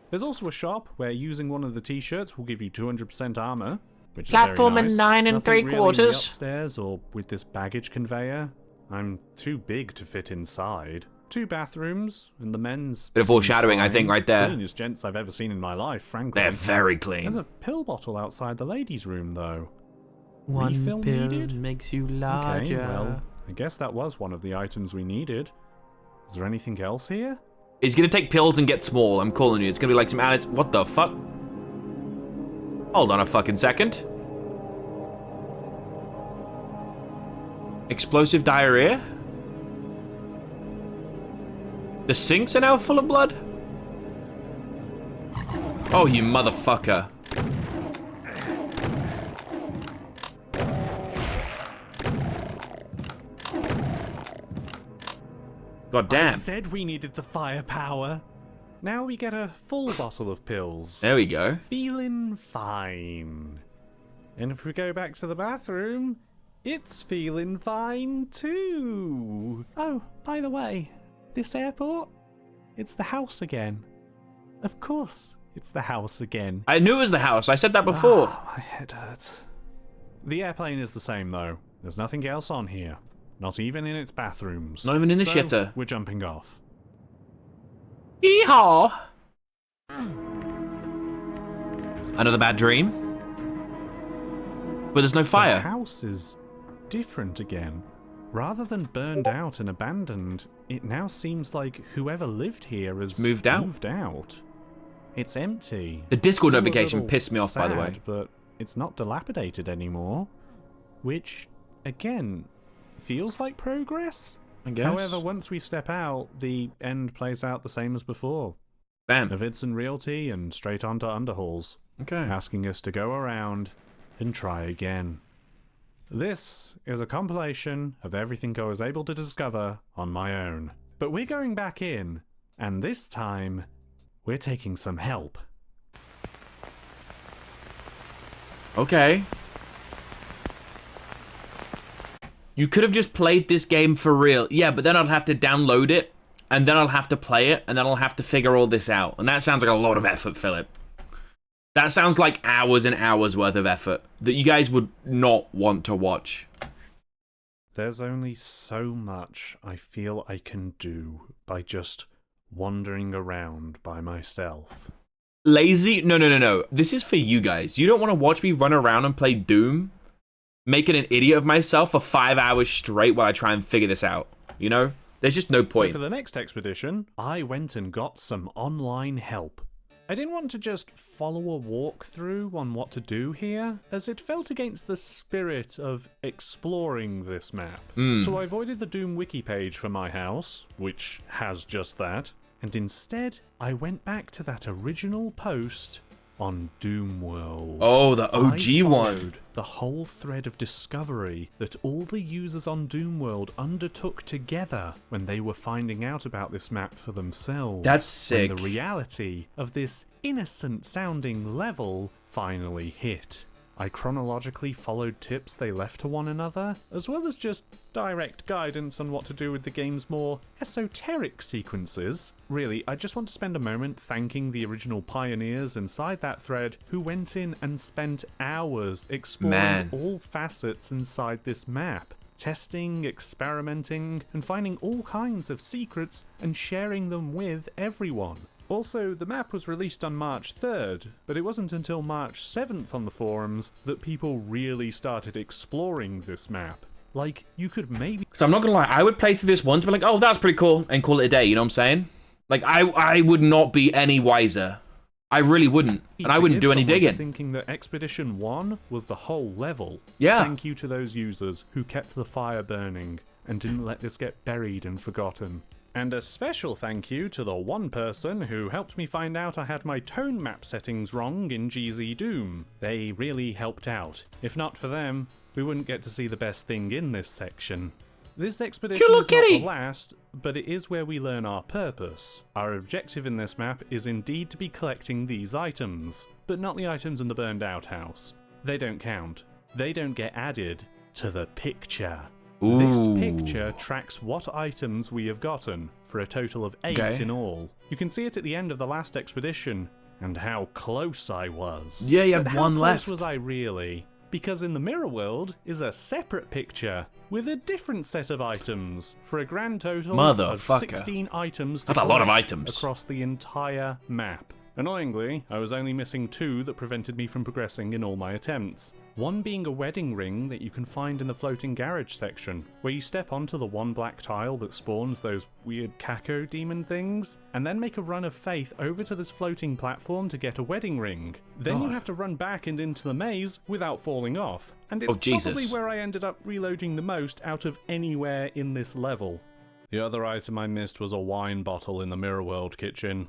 There's also a shop where using one of the t-shirts will give you 200% armor, which is Platform very nice. and 9 Nothing 3/4. really in the upstairs or with this baggage conveyor. I'm too big to fit inside. 2 bathrooms, and the men's... Bit of foreshadowing, I think, right there. Cleanest gents I've ever seen in my life, frankly. They're very clean. There's a pill bottle outside the ladies' room, though. One Refill pill needed? makes you larger. Okay, well, I guess that was one of the items we needed. Is there anything else here? It's gonna take pills and get small, I'm calling you. It's gonna be like some Alice. What the fuck? Hold on a fucking second. Explosive diarrhea? The sinks are now full of blood? Oh, you motherfucker. God I damn. said we needed the firepower. Now we get a full bottle of pills. There we go. Feeling fine. And if we go back to the bathroom, it's feeling fine too. Oh, by the way, this airport, it's the house again. Of course, it's the house again. I knew it was the house. I said that before. My head hurts. The airplane is the same though. There's nothing else on here. Not even in its bathrooms. Not even in the So, shitter. We're jumping off. Yeehaw! Another bad dream? But there's no The fire. house is different again. Rather than burned out and abandoned, it now seems like whoever lived here has moved out. It's empty. The Discord Still a notification little pissed me off, by the way. sad, but it's not dilapidated anymore. Which, again, feels like progress. I guess. However, once we step out, the end plays out the same as before. Bam. Avidson Realty and straight onto Underhalls, Okay. asking us to go around and try again. This is a compilation of everything I was able to discover on my own. But we're going back in, and this time, we're taking some help. Okay. You could have just played this game for real. Yeah, but then I'd have to download it, and then I'll have to play it, and then I'll have to figure all this out. And that sounds like a lot of effort, Philip. That sounds like hours and hours worth of effort that you guys would not want to watch. There's only so much I feel I can do by just wandering around by myself. Lazy? No. This is for you guys. You don't want to watch me run around and play Doom, making an idiot of myself for 5 hours straight while I try and figure this out. You know? There's just no point. So for the next expedition, I went and got some online help. I didn't want to just follow a walkthrough on what to do here, as it felt against the spirit of exploring this map. So I avoided the Doom wiki page for my house, which has just that, and instead I went back to that original post on Doom World. Oh, the OG I one. followed the whole thread of discovery that all the users on Doom World undertook together when they were finding out about this map for themselves. That's sick. When the reality of this innocent-sounding level finally hit. I chronologically followed tips they left to one another, as well as just direct guidance on what to do with the game's more esoteric sequences. Really, I just want to spend a moment thanking the original pioneers inside that thread who went in and spent hours exploring all facets inside this map. Testing, experimenting, and finding all kinds of secrets and sharing them with everyone. Also, the map was released on March 3rd, but it wasn't until March 7th on the forums that people really started exploring this map. Like, you could maybe... Because I'm not going to lie, I would play through this once, but like, oh, that's pretty cool, and call it a day, you know what I'm saying? Like, I would not be any wiser. I really wouldn't. And I wouldn't do any digging. Thinking that Expedition 1 was the whole level. Yeah. Thank you to those users who kept the fire burning and didn't let this get buried and forgotten. And a special thank you to the one person who helped me find out I had my tone map settings wrong in GZ Doom. They really helped out. If not for them, we wouldn't get to see the best thing in this section. This expedition is not the last, but it is where we learn our purpose. Our objective in this map is indeed to be collecting these items, but not the items in the burned out house. They don't count. They don't get added to the picture. This Ooh. picture tracks what items we have gotten, for a total of 8 Okay. in all. You can see it at the end of the last expedition, and how close I was. Yeah, you have But one how left. close was I really? Because in the mirror world is a separate picture with a different set of items, for a grand total of Motherfucker. 16 items to That's a lot of collect items. across the entire map. Annoyingly, I was only missing 2 that prevented me from progressing in all my attempts. One being a wedding ring that you can find in the floating garage section, where you step onto the one black tile that spawns those weird Kako demon things, and then make a run of faith over to this floating platform to get a wedding ring. Then you God. have to run back and into the maze without falling off. And it's Oh, Jesus. probably where I ended up reloading the most out of anywhere in this level. The other item I missed was a wine bottle in the Mirror World kitchen.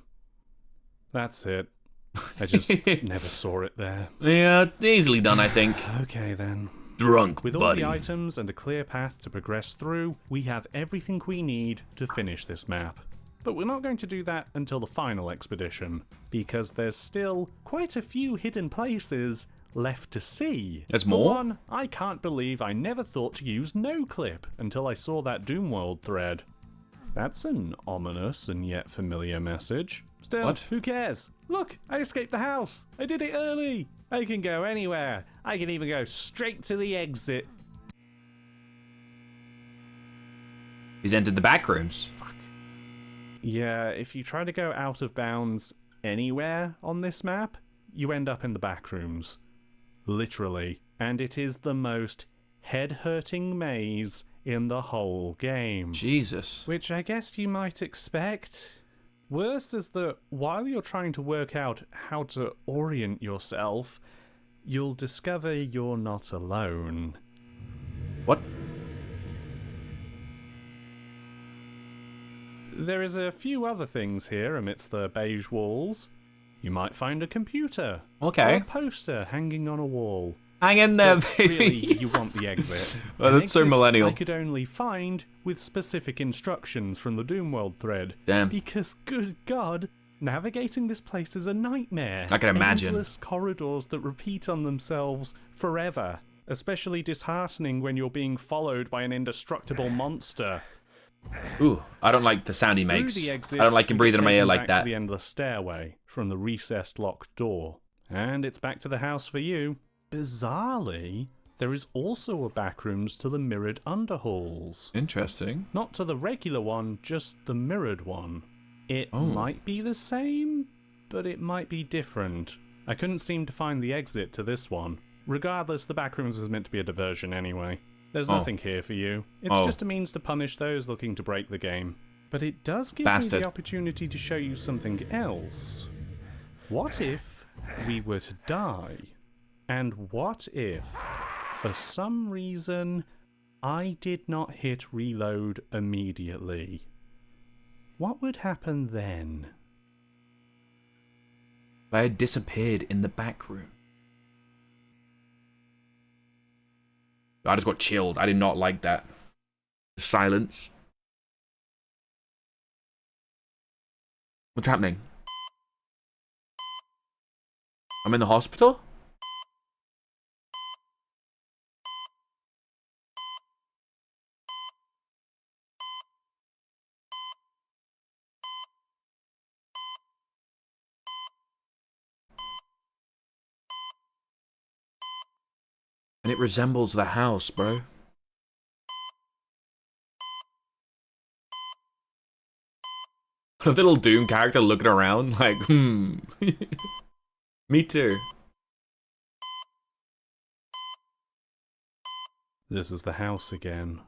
That's it. I just never saw it there. Yeah, easily done, I think. Okay then. Drunk, With all buddy. the items and a clear path to progress through, we have everything we need to finish this map. But we're not going to do that until the final expedition, because there's still quite a few hidden places left to see. There's For more? one, I can't believe I never thought to use no-clip until I saw that Doomworld thread. That's an ominous and yet familiar message. Still, What? who cares? Look, I escaped the house. I did it early. I can go anywhere. I can even go straight to the exit. He's entered the back rooms. Yeah, if you try to go out of bounds anywhere on this map, you end up in the back rooms. Literally. And it is the most head-hurting maze in the whole game. Jesus. Which I guess you might expect. Worse is that while you're trying to work out how to orient yourself, you'll discover you're not alone. What? There is a few other things here amidst the beige walls. You might find a computer. Okay. Or a poster hanging on a wall. Hang in there, But baby. really, you want the exit. Oh, An that's so exit millennial. I could only find with specific instructions from the Doomworld thread. Damn. Because, good God, navigating this place is a nightmare. I can imagine. Endless corridors that repeat on themselves forever. Especially disheartening when you're being followed by an indestructible monster. Ooh, I don't like the sound he Through makes. the exit, I don't like him you breathing get in my ear taken like back that. to the endless stairway from the recessed locked door. And it's back to the house for you. Bizarrely, there is also a backrooms to the mirrored underhalls. Interesting. Not to the regular one, just the mirrored one. It Oh. might be the same, but it might be different. I couldn't seem to find the exit to this one. Regardless, the backrooms is meant to be a diversion anyway. There's Oh. nothing here for you. It's Oh. just a means to punish those looking to break the game. But it does give me Bastard. the opportunity to show you something else. What if we were to die? And what if, for some reason, I did not hit reload immediately? What would happen then? I had disappeared in the back room. I just got chilled. I did not like that. Silence. What's happening? I'm in the hospital? And it resembles the house, bro. A little Doom character looking around like, Me too. This is the house again.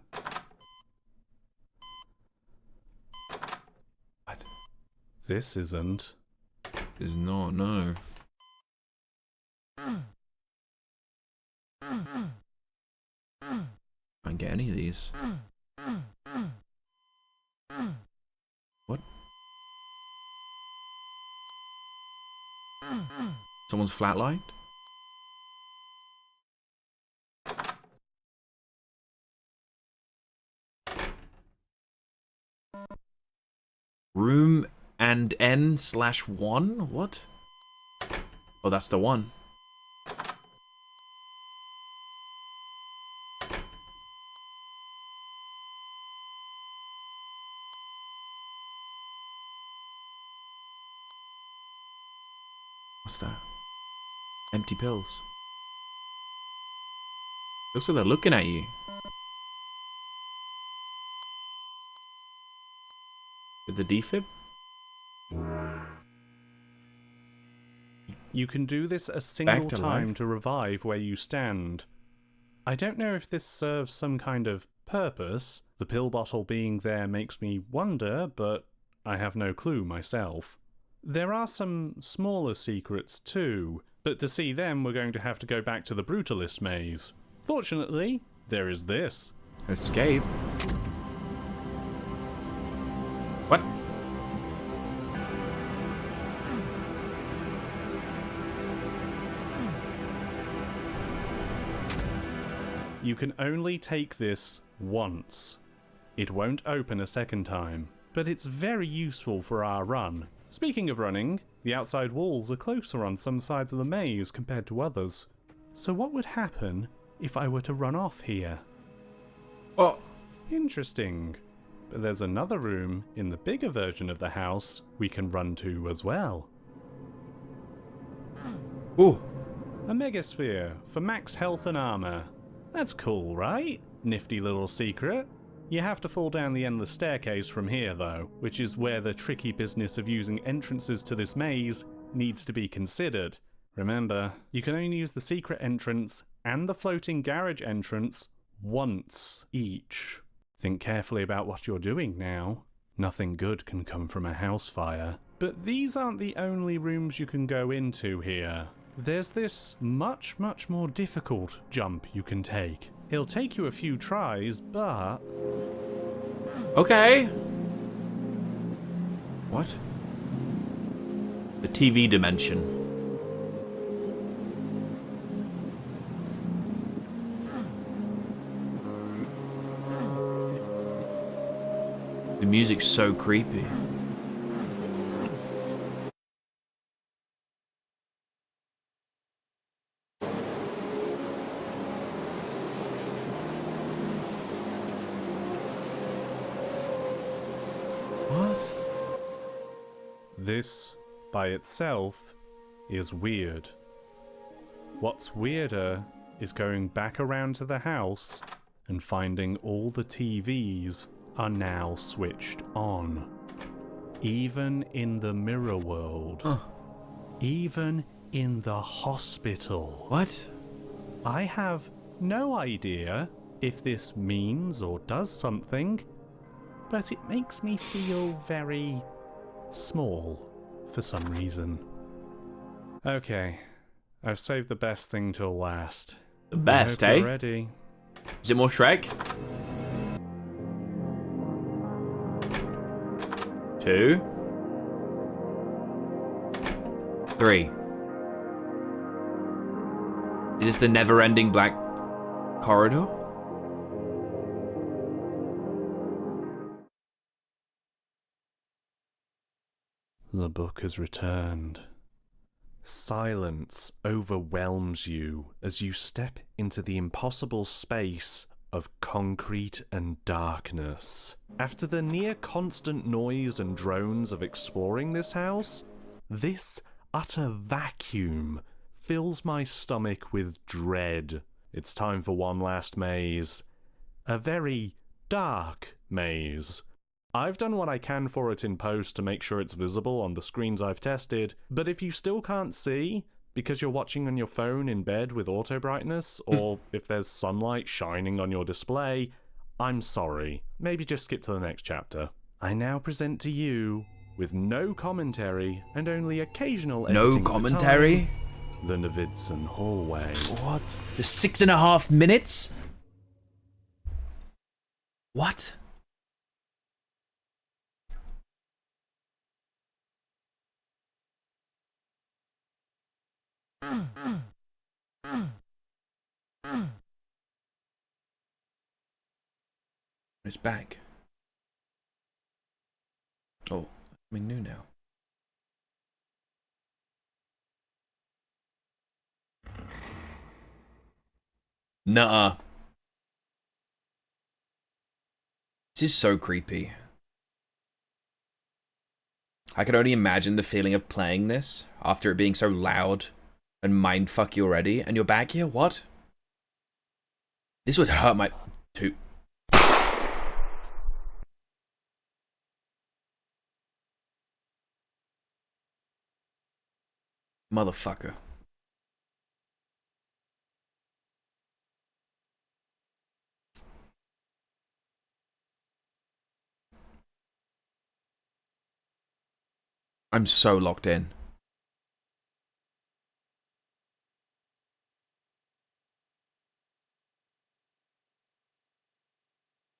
What? This isn't. Is not, no. Can't get any of these. What? Someone's flatlined? Room and N/1? What? Oh, that's the one. What's that? Empty pills. Looks like they're looking at you. With the defib? You can do this a single to time life. to revive where you stand. I don't know if this serves some kind of purpose. The pill bottle being there makes me wonder, but I have no clue myself. There are some smaller secrets too, but to see them we're going to have to go back to the Brutalist maze. Fortunately, there is this. Escape? What? You can only take this once. It won't open a second time, but it's very useful for our run. Speaking of running, the outside walls are closer on some sides of the maze compared to others. So what would happen if I were to run off here? Oh. Interesting. But there's another room in the bigger version of the house we can run to as well. Ooh. A megasphere for max health and armor. That's cool, right? Nifty little secret. You have to fall down the endless staircase from here though, which is where the tricky business of using entrances to this maze needs to be considered. Remember, you can only use the secret entrance and the floating garage entrance once each. Think carefully about what you're doing now. Nothing good can come from a house fire. But these aren't the only rooms you can go into here. There's this much more difficult jump you can take. It'll take you a few tries, but... Okay. What? The TV dimension. The music's so creepy. What? This, by itself, is weird. What's weirder is going back around to the house and finding all the TVs are now switched on. Even in the mirror world. Huh. Even in the hospital. What? I have no idea if this means or does something, but it makes me feel very small for some reason. Okay, I've saved the best thing till last. The best, I hope eh? you're ready. Is it more Shrek? 2, 3. Is this the never-ending black corridor? The book has returned. Silence overwhelms you as you step into the impossible space of concrete and darkness. After the near constant noise and drones of exploring this house, this utter vacuum fills my stomach with dread. It's time for one last maze. A very dark maze. I've done what I can for it in post to make sure it's visible on the screens I've tested, but if you still can't see, because you're watching on your phone in bed with auto brightness, or if there's sunlight shining on your display, I'm sorry. Maybe just skip to the next chapter. I now present to you, with no commentary and only occasional editing No commentary? for time, the Novidson Hallway. What? The 6.5 minutes? What? It's back. Oh, I mean, new now. Nuh-uh. This is so creepy. I can only imagine the feeling of playing this after it being so loud and mindfuck you already, and you're back here? What? This would hurt my... Motherfucker. I'm so locked in.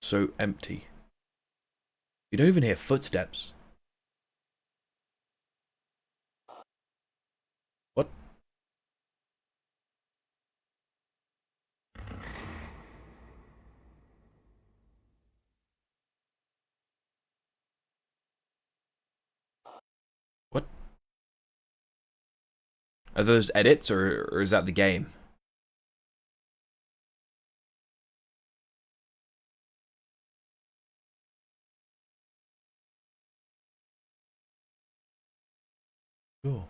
So empty. You don't even hear footsteps. What? What? Are those edits, or is that the game? Door.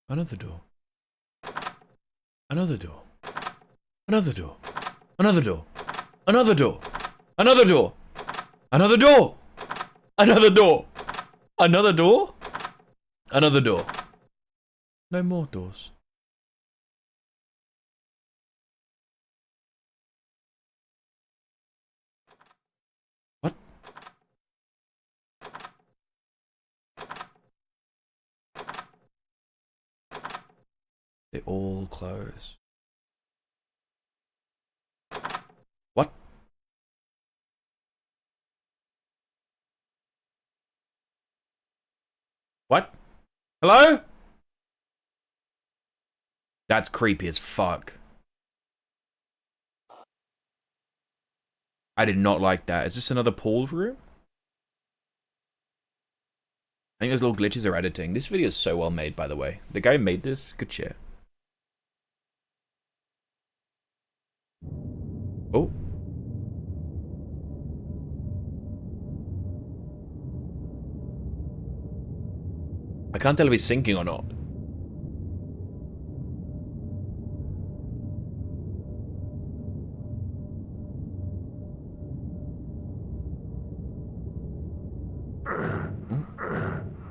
Another door. Another door. Another door. Another door. Another door. Another door. Another door. Another door. Another door. Another door. No more doors. What? They all close. What? What? Hello? That's creepy as fuck. I did not like that. Is this another pool room? I think those little glitches are editing. This video is so well made, by the way. The guy who made this, good shit. Oh. I can't tell if he's sinking or not.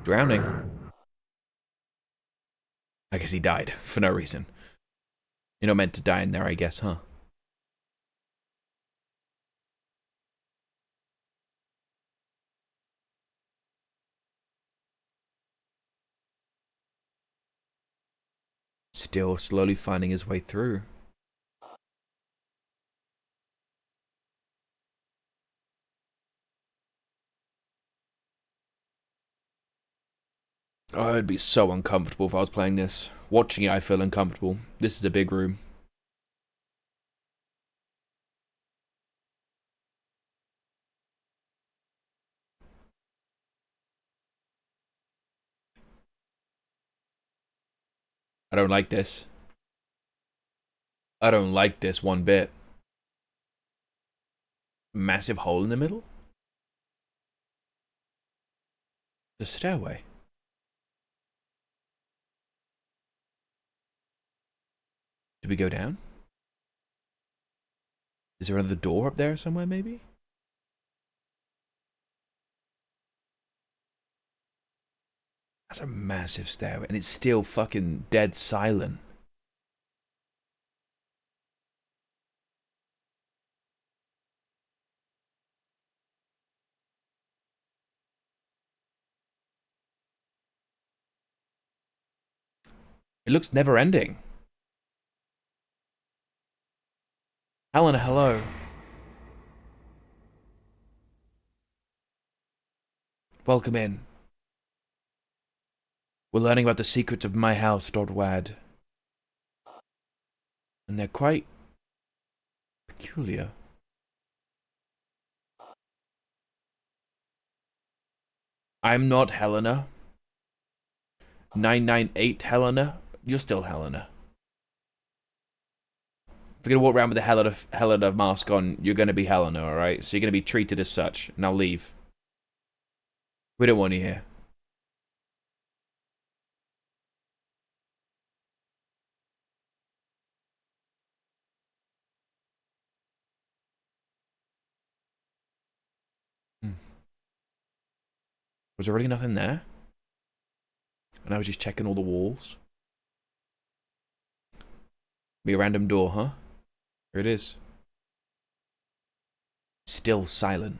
Drowning. I guess he died for no reason. You're not meant to die in there, I guess, huh? Still slowly finding his way through. Oh, it'd be so uncomfortable if I was playing this. Watching it, I feel uncomfortable. This is a big room. I don't like this. I don't like this one bit. Massive hole in the middle? The stairway. Did we go down? Is there another door up there somewhere, maybe? That's a massive stairway, and it's still fucking dead silent. It looks never ending. Helena, hello. Welcome in. We're learning about the secrets of MyHouse.WAD. And they're quite peculiar. I'm not Helena. 998 Helena. You're still Helena. If you're gonna walk around with the Helena mask on, you're gonna be Helena, alright? So you're gonna be treated as such. Now leave. We don't want you here. Was there really nothing there? And I was just checking all the walls? Be a random door, huh? Here it is. Still silent.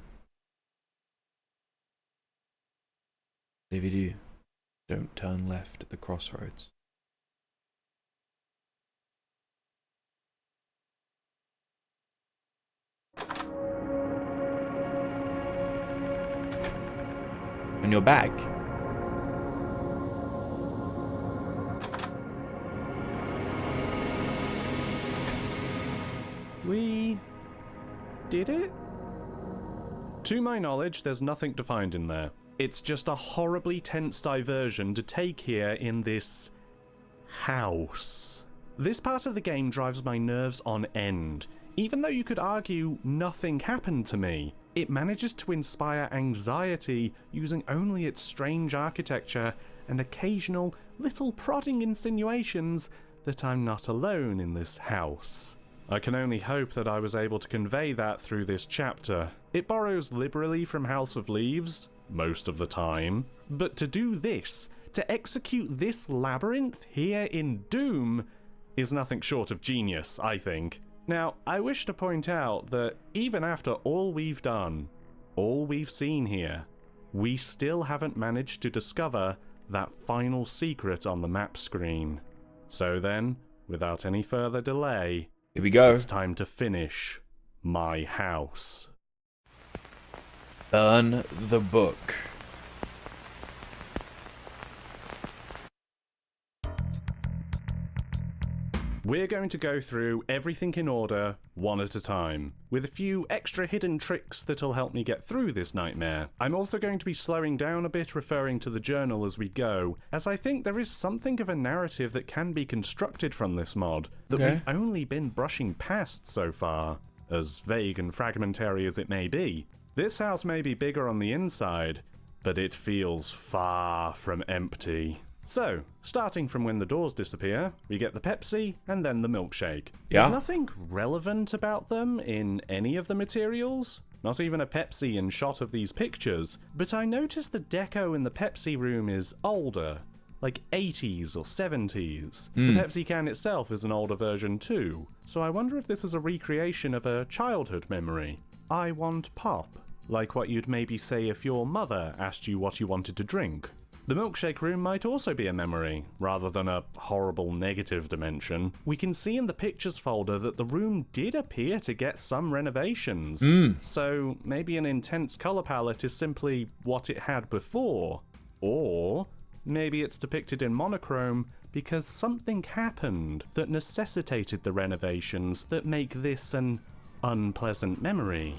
If you do, don't turn left at the crossroads. And you're back. We did it? To my knowledge, there's nothing to find in there. It's just a horribly tense diversion to take here in this house. This part of the game drives my nerves on end. Even though you could argue nothing happened to me, it manages to inspire anxiety using only its strange architecture and occasional little prodding insinuations that I'm not alone in this house. I can only hope that I was able to convey that through this chapter. It borrows liberally from House of Leaves, most of the time, but to do this, to execute this labyrinth here in Doom, is nothing short of genius, I think. Now, I wish to point out that even after all we've done, all we've seen here, we still haven't managed to discover that final secret on the map screen. So then, without any further delay, Here we go. it's time to finish my house. Burn the book. We're going to go through everything in order, one at a time, with a few extra hidden tricks that'll help me get through this nightmare. I'm also going to be slowing down a bit referring to the journal as we go, as I think there is something of a narrative that can be constructed from this mod that Okay. we've only been brushing past so far, as vague and fragmentary as it may be. This house may be bigger on the inside, but it feels far from empty. So, starting from when the doors disappear, we get the Pepsi and then the milkshake. Yeah. There's nothing relevant about them in any of the materials, not even a Pepsi in shot of these pictures, but I noticed the deco in the Pepsi room is older, like 80s or 70s. The Pepsi can itself is an older version too, so I wonder if this is a recreation of a childhood memory. I want pop, like what you'd maybe say if your mother asked you what you wanted to drink. The milkshake room might also be a memory, rather than a horrible negative dimension. We can see in the pictures folder that the room did appear to get some renovations, so maybe an intense colour palette is simply what it had before. Or maybe it's depicted in monochrome because something happened that necessitated the renovations that make this an unpleasant memory.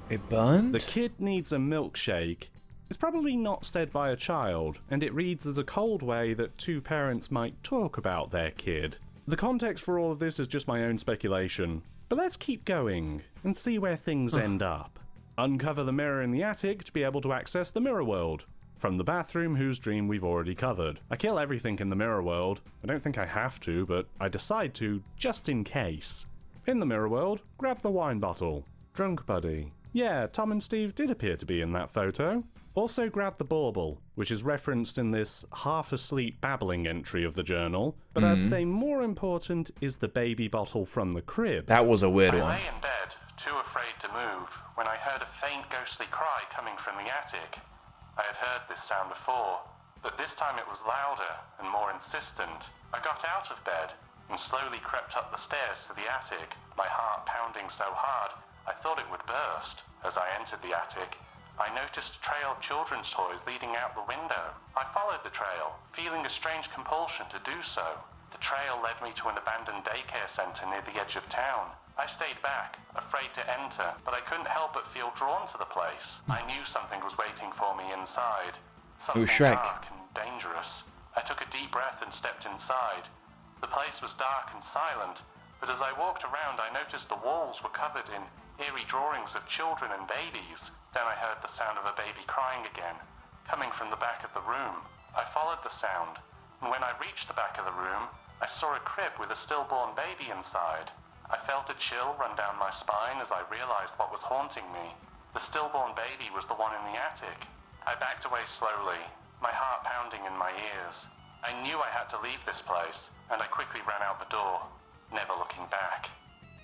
It burned? The kid needs a milkshake. It's probably not said by a child, and it reads as a cold way that two parents might talk about their kid. The context for all of this is just my own speculation, but let's keep going and see where things end up. Uncover the mirror in the attic to be able to access the mirror world. From the bathroom, whose dream we've already covered. I kill everything in the mirror world. I don't think I have to, but I decide to, just in case. In the mirror world, grab the wine bottle. Drunk buddy. Yeah, Tom and Steve did appear to be in that photo. Also grab the bauble, which is referenced in this half-asleep babbling entry of the journal, but I'd say more important is the baby bottle from the crib. That was a weird I one. lay in bed, too afraid to move, when I heard a faint ghostly cry coming from the attic. I had heard this sound before, but this time it was louder and more insistent. I got out of bed and slowly crept up the stairs to the attic, my heart pounding so hard I thought it would burst. As I entered the attic, I noticed a trail of children's toys leading out the window. I followed the trail, feeling a strange compulsion to do so. The trail led me to an abandoned daycare centre near the edge of town. I stayed back, afraid to enter, but I couldn't help but feel drawn to the place. I knew something was waiting for me inside. Something Shrek. dark and dangerous. I took a deep breath and stepped inside. The place was dark and silent, but as I walked around I noticed the walls were covered in eerie drawings of children and babies. Then I heard the sound of a baby crying again, coming from the back of the room. I followed the sound, and when I reached the back of the room, I saw a crib with a stillborn baby inside. I felt a chill run down my spine as I realized what was haunting me. The stillborn baby was the one in the attic. I backed away slowly, my heart pounding in my ears. I knew I had to leave this place, and I quickly ran out the door, never looking back.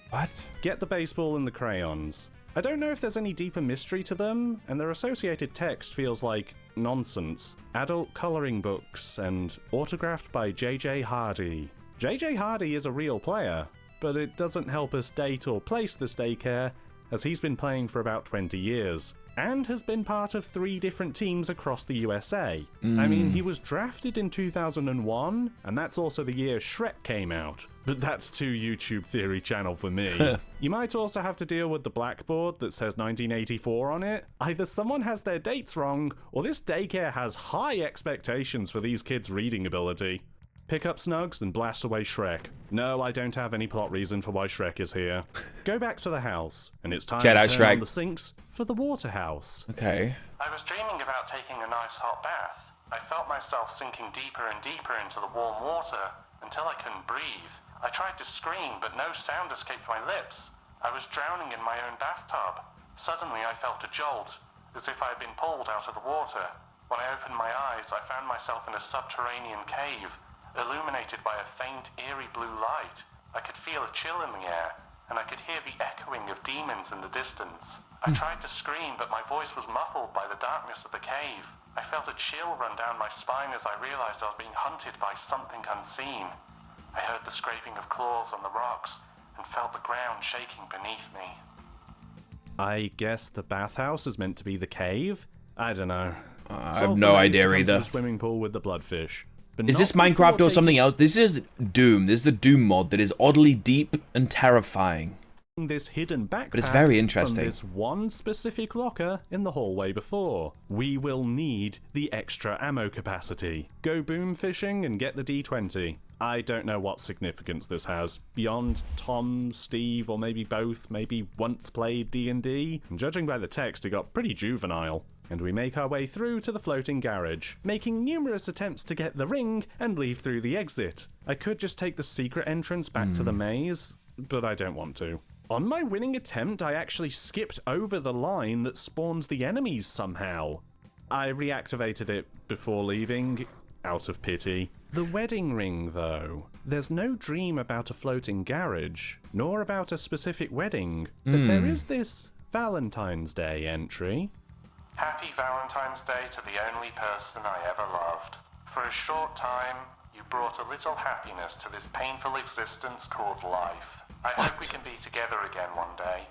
What? Get the baseball and the crayons. I don't know if there's any deeper mystery to them, and their associated text feels like nonsense. Adult coloring books and autographed by J.J. Hardy. J.J. Hardy is a real player, but it doesn't help us date or place this daycare, as he's been playing for about 20 years, and has been part of 3 different teams across the USA. I mean, he was drafted in 2001, and that's also the year Shrek came out. But that's too YouTube Theory channel for me. You might also have to deal with the blackboard that says 1984 on it. Either someone has their dates wrong, or this daycare has high expectations for these kids' reading ability. Pick up Snugs and blast away Shrek. No, I don't have any plot reason for why Shrek is here. Go back to the house, and it's time Jedi to turn Shrek. on the sinks for the water house. Okay. I was dreaming about taking a nice hot bath. I felt myself sinking deeper and deeper into the warm water until I couldn't breathe. I tried to scream, but no sound escaped my lips. I was drowning in my own bathtub. Suddenly I felt a jolt, as if I had been pulled out of the water. When I opened my eyes, I found myself in a subterranean cave, illuminated by a faint, eerie blue light. I could feel a chill in the air, and I could hear the echoing of demons in the distance. I tried to scream, but my voice was muffled by the darkness of the cave. I felt a chill run down my spine as I realized I was being hunted by something unseen. I heard the scraping of claws on the rocks and felt the ground shaking beneath me. I guess the bathhouse is meant to be the cave? I don't know. I have no idea either. The swimming pool with the bloodfish. But Is not this before Minecraft or taking- something else? This is Doom. This is the Doom mod that is oddly deep and terrifying. This hidden backpack But it's very interesting. from this one specific locker in the hallway before. We will need the extra ammo capacity. Go boom fishing and get the D20. I don't know what significance this has, beyond Tom, Steve, or maybe both, maybe once played D&D. And judging by the text, it got pretty juvenile. And we make our way through to the floating garage, making numerous attempts to get the ring and leave through the exit. I could just take the secret entrance back to the maze, but I don't want to. On my winning attempt, I actually skipped over the line that spawns the enemies somehow. I reactivated it before leaving, out of pity. The wedding ring, though. There's no dream about a floating garage, nor about a specific wedding, but there is this Valentine's Day entry. Happy Valentine's Day to the only person I ever loved. For a short time, you brought a little happiness to this painful existence called life. I hope we can be together again one day.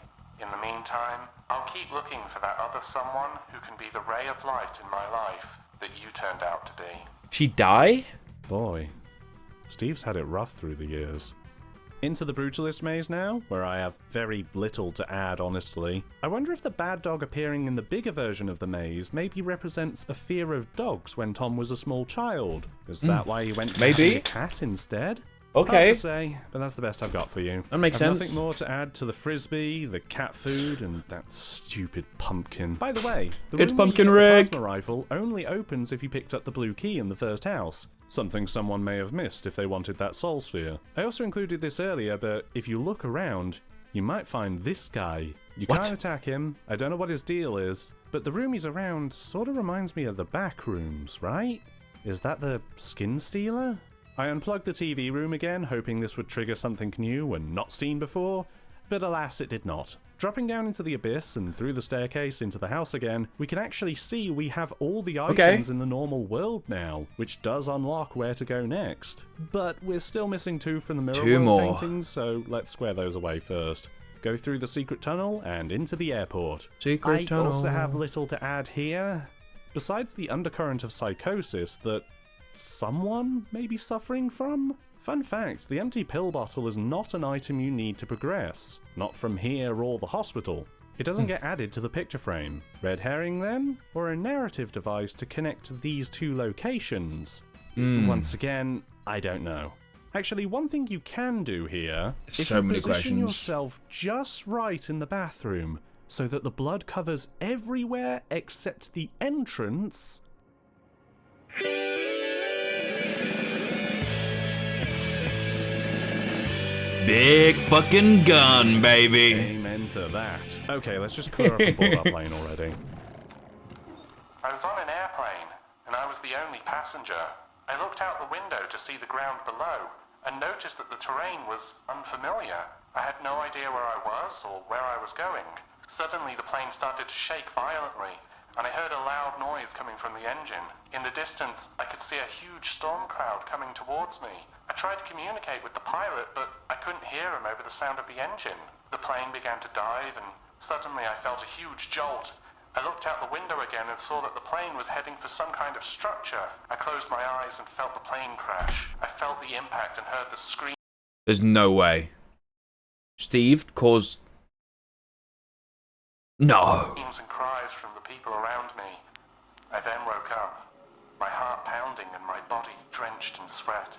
In the meantime, I'll keep looking for that other someone who can be the ray of light in my life that you turned out to be. She die? Boy, Steve's had it rough through the years. Into the Brutalist maze now, where I have very little to add, honestly. I wonder if the bad dog appearing in the bigger version of the maze maybe represents a fear of dogs when Tom was a small child. Is that why he went to Maybe. having a cat instead? Hard Okay. to say, but that's the best I've got for you. That makes I've sense. Nothing more to add to the frisbee, the cat food, and that stupid pumpkin. By the way, the It's room where you pumpkin get the rig. plasma rifle only opens if you picked up the blue key in the first house. Something someone may have missed if they wanted that soul sphere. I also included this earlier, but if you look around, you might find this guy. You What? can't attack him. I don't know what his deal is, but the room he's around sort of reminds me of the back rooms, right? Is that the skin stealer? I unplugged the TV room again, hoping this would trigger something new and not seen before, but alas it did not. Dropping down into the abyss and through the staircase into the house again, we can actually see we have all the items in the normal world now, which does unlock where to go next. But we're still missing 2 from the Mirror Two World more. paintings, so let's square those away first. Go through the secret tunnel and into the airport. Secret tunnel. I also have little to add here, besides the undercurrent of psychosis that someone may be suffering from. Fun fact, the empty pill bottle is not an item you need to progress. Not from here or the hospital. It doesn't get added to the picture frame. Red herring then? Or a narrative device to connect these 2 locations? Once again, I don't know. Actually, one thing you can do here, if So you many position questions. yourself just right in the bathroom so that the blood covers everywhere except the entrance. Big fucking gun, baby. Amen to that. Okay, let's just clear up and board our plane already. I was on an airplane, and I was the only passenger. I looked out the window to see the ground below, and noticed that the terrain was unfamiliar. I had no idea where I was or where I was going. Suddenly the plane started to shake violently, and I heard a loud noise coming from the engine. In the distance, I could see a huge storm cloud coming towards me. I tried to communicate with the pilot, but I couldn't hear him over the sound of the engine. The plane began to dive, and suddenly I felt a huge jolt. I looked out the window again and saw that the plane was heading for some kind of structure. I closed my eyes and felt the plane crash. I felt the impact and heard the scream. There's no way. Steve caused... No. Screams and cries from the people around me. I then woke up, my heart pounding and my body drenched in sweat.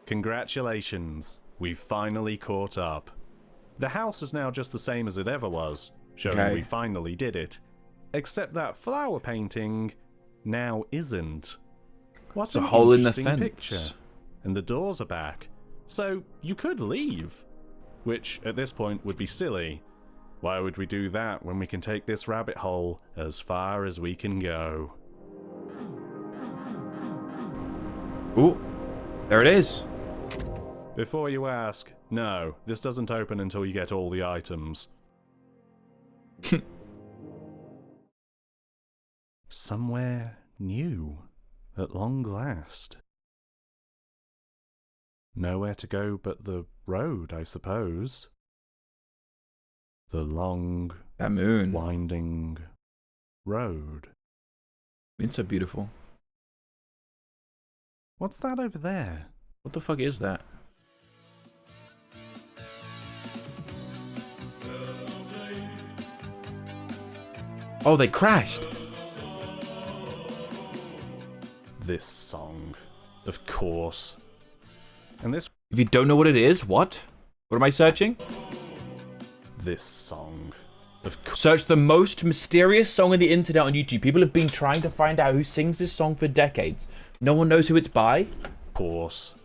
Congratulations, we've finally caught up. The house is now just the same as it ever was, showing Okay. we finally did it. Except that flower painting now isn't. What's There's a an hole in the interesting fence. picture. And the doors are back, so you could leave. Which, at this point, would be silly. Why would we do that when we can take this rabbit hole as far as we can go? Ooh. There it is. Before you ask, no, this doesn't open until you get all the items. Somewhere new, at long last. Nowhere to go but the road, I suppose. The long, That moon. winding road. It's so beautiful. What's that over there? What the fuck is that? Oh, they crashed. This song, of course. And this If you don't know what it is, what? What am I searching? song, of course. Search the most mysterious song on the internet on YouTube. People have been trying to find out who sings this song for decades. No one knows who it's by. Course.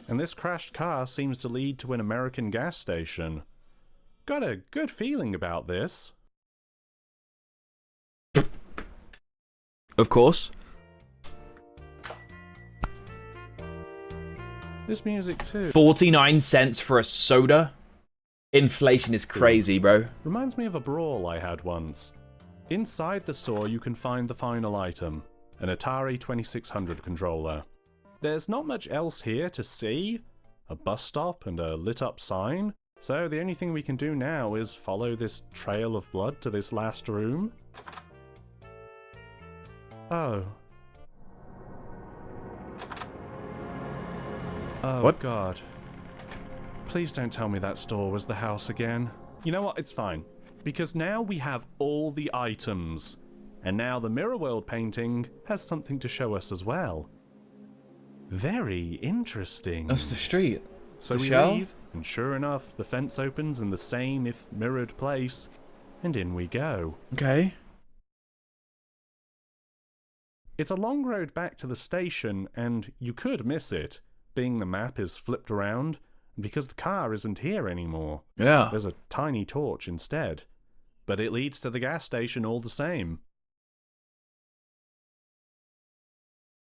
And this crashed car seems to lead to an American gas station. Got a good feeling about this. Of course. This music too 49 cents for a soda? Inflation is crazy, bro. reminds me of a brawl I had once. Inside the store you can find the final item, an Atari 2600 controller. There's not much else here to see, a bus stop and a lit up sign, so the only thing we can do now is follow this trail of blood to this last room. Oh. Oh, What? God. Please don't tell me that store was the house again. You know what? It's fine. Because now we have all the items. And now the Mirror World painting has something to show us as well. Very interesting. That's the street. So the we shell? leave, and sure enough, the fence opens in the same, if mirrored, place. And in we go. Okay. It's a long road back to the station, and you could miss it, being the map is flipped around, and because the car isn't here anymore. Yeah. There's a tiny torch instead. But it leads to the gas station all the same.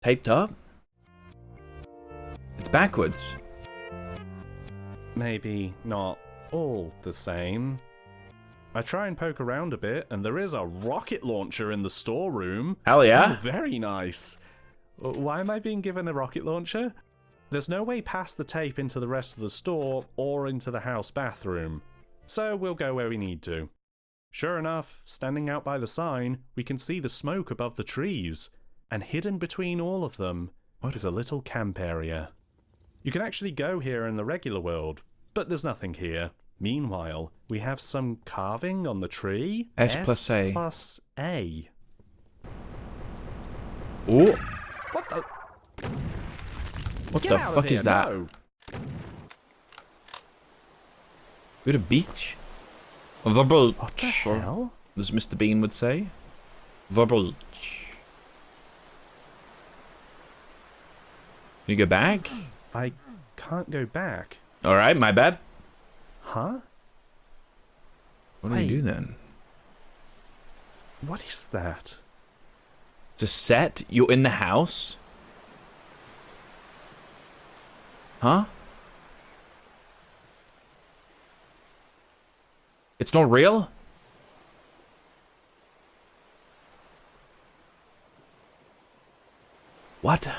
Taped up? It's backwards. Maybe not all the same. I try and poke around a bit, and there is a rocket launcher in the storeroom. Hell yeah. Oh, very nice. Why am I being given a rocket launcher? There's no way past the tape into the rest of the store or into the house bathroom. So we'll go where we need to. Sure enough, standing out by the sign, we can see the smoke above the trees. And hidden between all of them is a little camp area. You can actually go here in the regular world, but there's nothing here. Meanwhile, we have some carving on the tree. S plus A. S plus A. Ooh. What the? What Get the out of fuck here, is that? no. We're at a beach? The beach. What the hell? As Mr. Bean would say. The beach. Can you go back? I can't go back. Alright, my bad. Huh? What do we do then? What is that? It's a set? You're in the house? Huh? It's not real? What?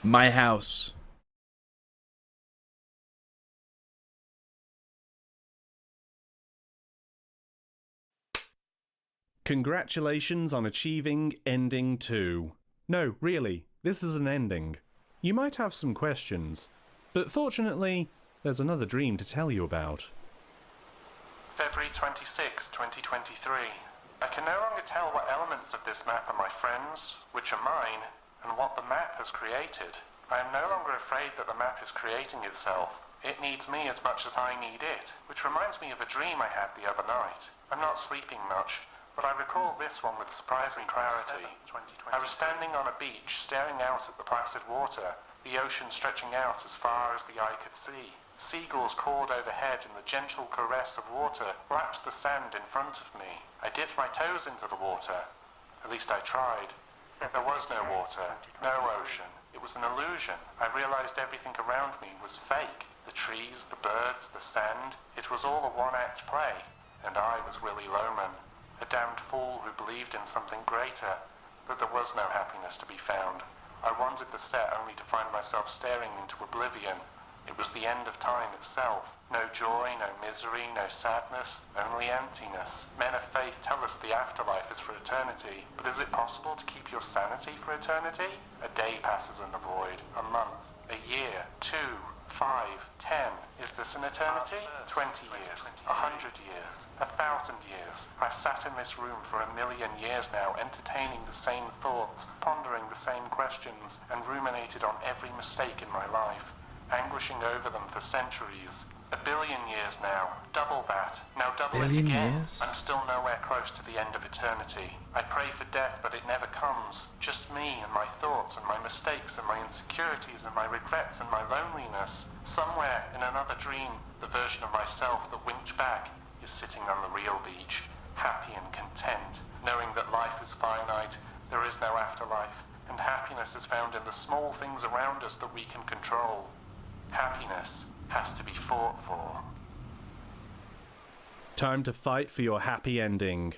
My house. Congratulations on achieving Ending 2. No, really, this is an ending. You might have some questions, but fortunately, there's another dream to tell you about. February 26, 2023. I can no longer tell what elements of this map are my friends, which are mine, and what the map has created. I am no longer afraid that the map is creating itself. It needs me as much as I need it, which reminds me of a dream I had the other night. I'm not sleeping much, but I recall this one with surprising clarity. I was standing on a beach, staring out at the placid water, the ocean stretching out as far as the eye could see. Seagulls cawed overhead, and the gentle caress of water lapped the sand in front of me. I dipped my toes into the water. At least I tried. There was no water, no ocean. It was an illusion. I realized everything around me was fake. The trees, the birds, the sand. It was all a one-act play. And I was Willy Loman, a damned fool who believed in something greater. But there was no happiness to be found. I wandered the set only to find myself staring into oblivion. It was the end of time itself. No joy, no misery, no sadness, only emptiness. Men of faith tell us the afterlife is for eternity, but is it possible to keep your sanity for eternity? A day passes in the void, a month, a year, 2, 5, 10. Is this an eternity? 20 years, 100 years, 1,000 years. I've sat in this room for 1,000,000 years now, entertaining the same thoughts, pondering the same questions, and ruminated on every mistake in my life, anguishing over them for centuries. 1 billion years now, double that, now double it Billion again. years? I'm still nowhere close to the end of eternity. I pray for death, but it never comes. Just me and my thoughts and my mistakes and my insecurities and my regrets and my loneliness. Somewhere in another dream, the version of myself that winked back is sitting on the real beach, happy and content, knowing that life is finite, there is no afterlife, and happiness is found in the small things around us that we can control. Happiness has to be fought for. Time to fight for your happy ending.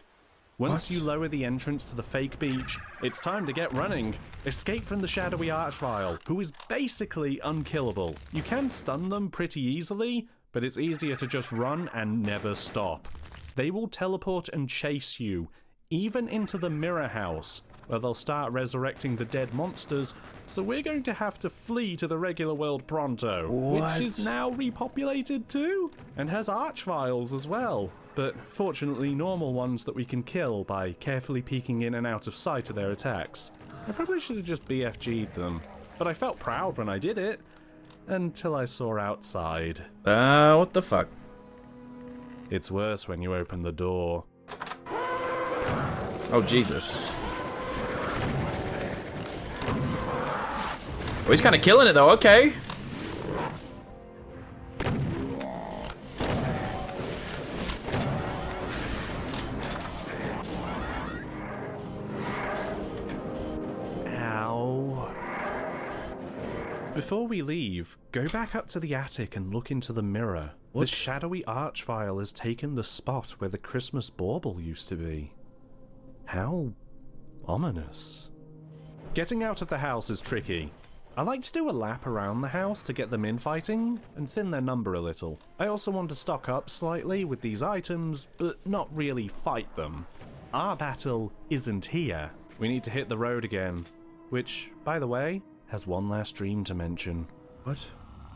Once What? you lower the entrance to the fake beach, it's time to get running. Escape from the shadowy archvile, who is basically unkillable. You can stun them pretty easily, but it's easier to just run and never stop. They will teleport and chase you, even into the mirror house, where they'll start resurrecting the dead monsters, so we're going to have to flee to the regular world pronto, which is now repopulated too, and has archviles as well, but fortunately normal ones that we can kill by carefully peeking in and out of sight of their attacks. I probably should have just BFG'd them, but I felt proud when I did it, until I saw outside. What the fuck? It's worse when you open the door. Oh, Jesus. Oh, he's kind of killing it, though. Okay. Ow. Before we leave, go back up to the attic and look into the mirror. What? The shadowy archvile has taken the spot where the Christmas bauble used to be. How ominous. Getting out of the house is tricky. I like to do a lap around the house to get them infighting and thin their number a little. I also want to stock up slightly with these items, but not really fight them. Our battle isn't here. We need to hit the road again, which, by the way, has one last dream to mention. What?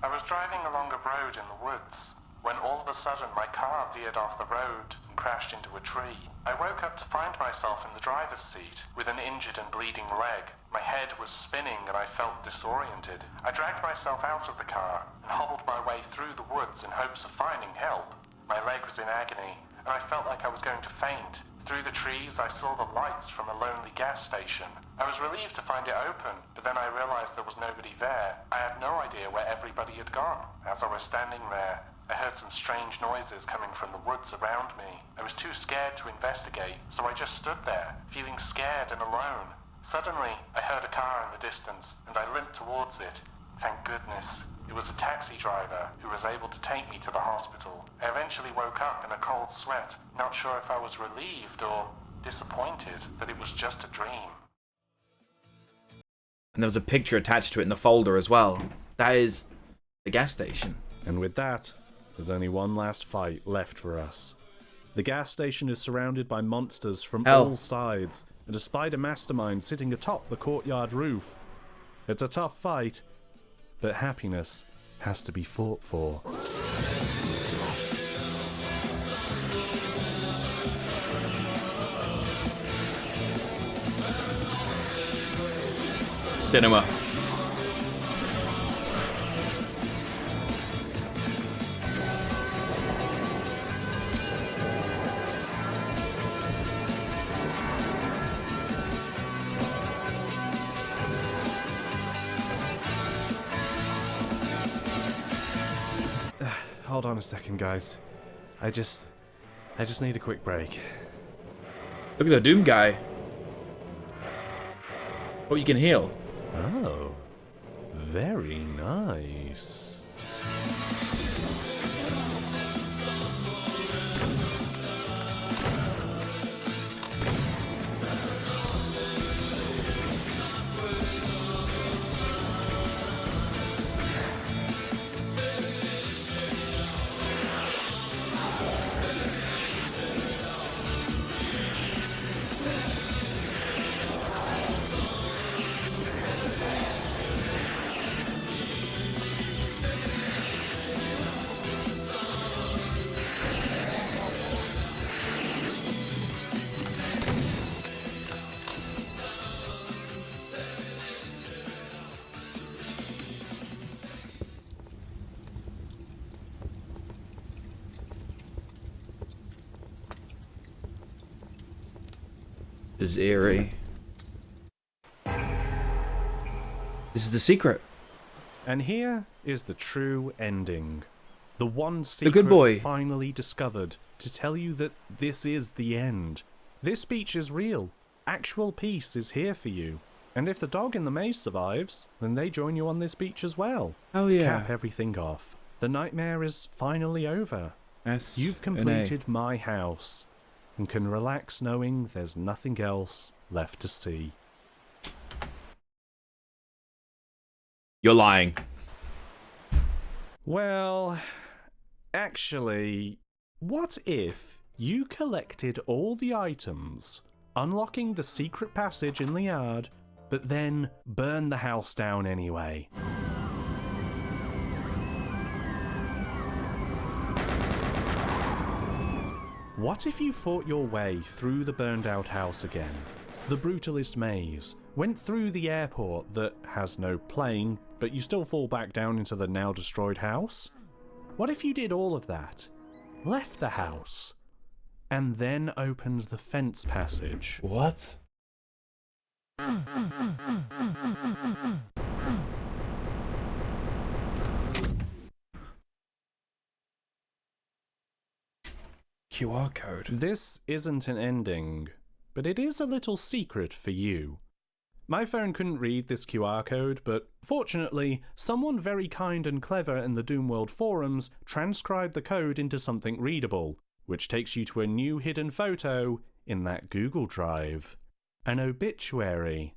I was driving along a road in the woods. when all of a sudden my car veered off the road and crashed into a tree. I woke up to find myself in the driver's seat with an injured and bleeding leg. My head was spinning and I felt disoriented. I dragged myself out of the car and hobbled my way through the woods in hopes of finding help. My leg was in agony and I felt like I was going to faint. Through the trees, I saw the lights from a lonely gas station. I was relieved to find it open, but then I realized there was nobody there. I had no idea where everybody had gone. As I was standing there, I heard some strange noises coming from the woods around me. I was too scared to investigate, so I just stood there, feeling scared and alone. Suddenly, I heard a car in the distance, and I limped towards it. Thank goodness. It was a taxi driver who was able to take me to the hospital. I eventually woke up in a cold sweat, not sure if I was relieved or disappointed that it was just a dream. And there was a picture attached to it in the folder as well. That is the gas station. And with that, there's only one last fight left for us. The gas station is surrounded by monsters from all sides, and a spider mastermind sitting atop the courtyard roof. It's a tough fight, but happiness has to be fought for. Cinema. Hold on a second, guys. I just need a quick break. Look at the Doom guy. Oh, you can heal. Oh, very nice. This is eerie. This is the secret. And here is the true ending. The one secret The good boy. finally discovered to tell you that this is the end. This beach is real. Actual peace is here for you. And if the dog in the maze survives, then they join you on this beach as well. Oh yeah. Cap everything off. The nightmare is finally over. You've completed my house and can relax knowing there's nothing else left to see. You're lying. Well, actually, what if you collected all the items, unlocking the secret passage in the yard, but then burned the house down anyway? What if you fought your way through the burned out house again, the brutalist maze, went through the airport that has no plane, but you still fall back down into the now destroyed house? What if you did all of that, left the house, and then opened the fence passage? What? QR code. This isn't an ending, but it is a little secret for you. My phone couldn't read this QR code, but fortunately, someone very kind and clever in the Doomworld forums transcribed the code into something readable, which takes you to a new hidden photo in that Google Drive. An obituary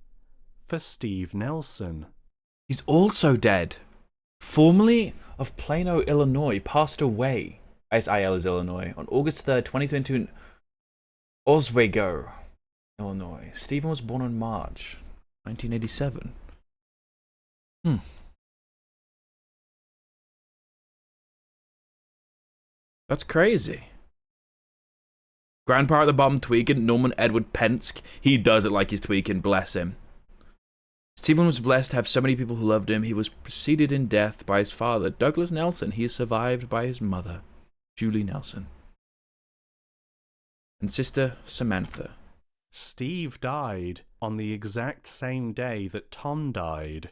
for Steve Nelson. He's also dead. Formerly of Plano, Illinois, passed away. IL is Illinois. On August 3rd, 2022 in Oswego, Illinois. Stephen was born in March 1987. That's crazy. Grandpa at the bottom tweaking, Norman Edward Penske. He does it like he's tweaking, bless him. Stephen was blessed to have so many people who loved him. He was preceded in death by his father, Douglas Nelson. He is survived by his mother, Julie Nelson. And sister, Samantha. Steve died on the exact same day that Tom died.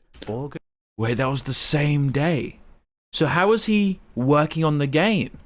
Wait, that was the same day? So how was he working on the game?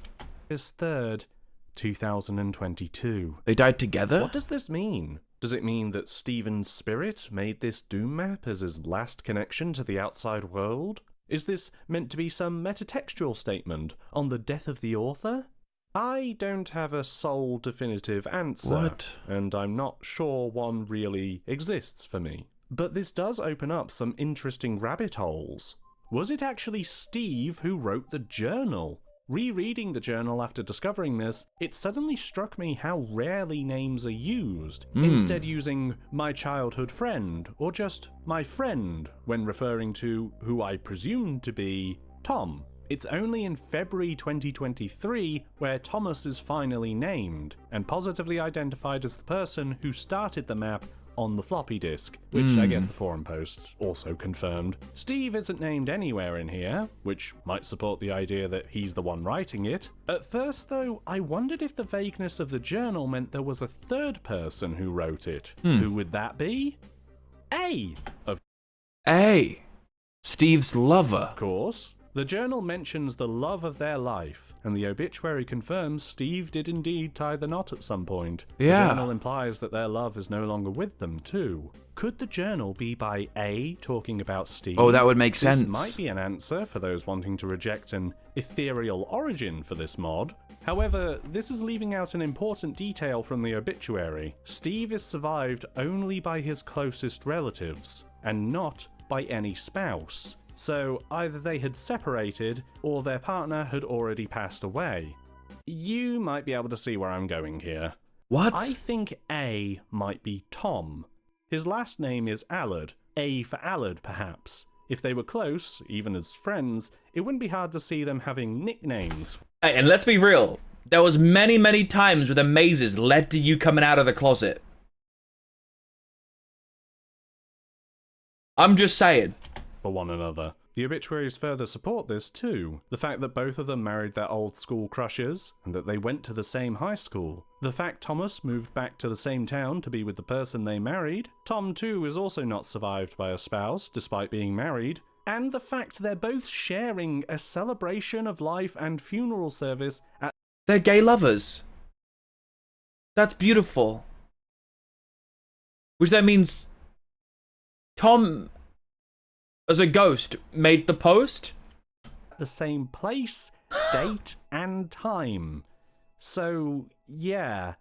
August 3rd, 2022. They died together? What does this mean? Does it mean that Stephen's spirit made this doom map as his last connection to the outside world? Is this meant to be some metatextual statement on the death of the author? I don't have a sole definitive answer, What? and I'm not sure one really exists for me. But this does open up some interesting rabbit holes. Was it actually Steve who wrote the journal? Rereading the journal after discovering this, it suddenly struck me how rarely names are used, instead using my childhood friend, or just my friend, when referring to who I presume to be Tom. It's only in February 2023 where Thomas is finally named, and positively identified as the person who started the map on the floppy disk, which I guess the forum post also confirmed. Steve isn't named anywhere in here, which might support the idea that he's the one writing it. At first, though, I wondered if the vagueness of the journal meant there was a third person who wrote it. Who would that be? A. Steve's lover. Of course. The journal mentions the love of their life, and the obituary confirms Steve did indeed tie the knot at some point. Yeah. The journal implies that their love is no longer with them, too. Could the journal be by A talking about Steve? Oh, that would make sense. This might be an answer for those wanting to reject an ethereal origin for this mod. However, this is leaving out an important detail from the obituary. Steve is survived only by his closest relatives, and not by any spouse. So either they had separated, or their partner had already passed away. You might be able to see where I'm going here. What? I think A might be Tom. His last name is Allard. A for Allard, perhaps. If they were close, even as friends, it wouldn't be hard to see them having nicknames. Hey, and let's be real. There was many, many times where the mazes led to you coming out of the closet. I'm just saying. For one another. The obituaries further support this too. The fact that both of them married their old school crushes, and that they went to the same high school. The fact Thomas moved back to the same town to be with the person they married. Tom too is also not survived by a spouse, despite being married. And the fact they're both sharing a celebration of life and funeral service at... They're gay lovers. That's beautiful. Which then means Tom, as a ghost, made the post? the same place, date, and time. So, yeah,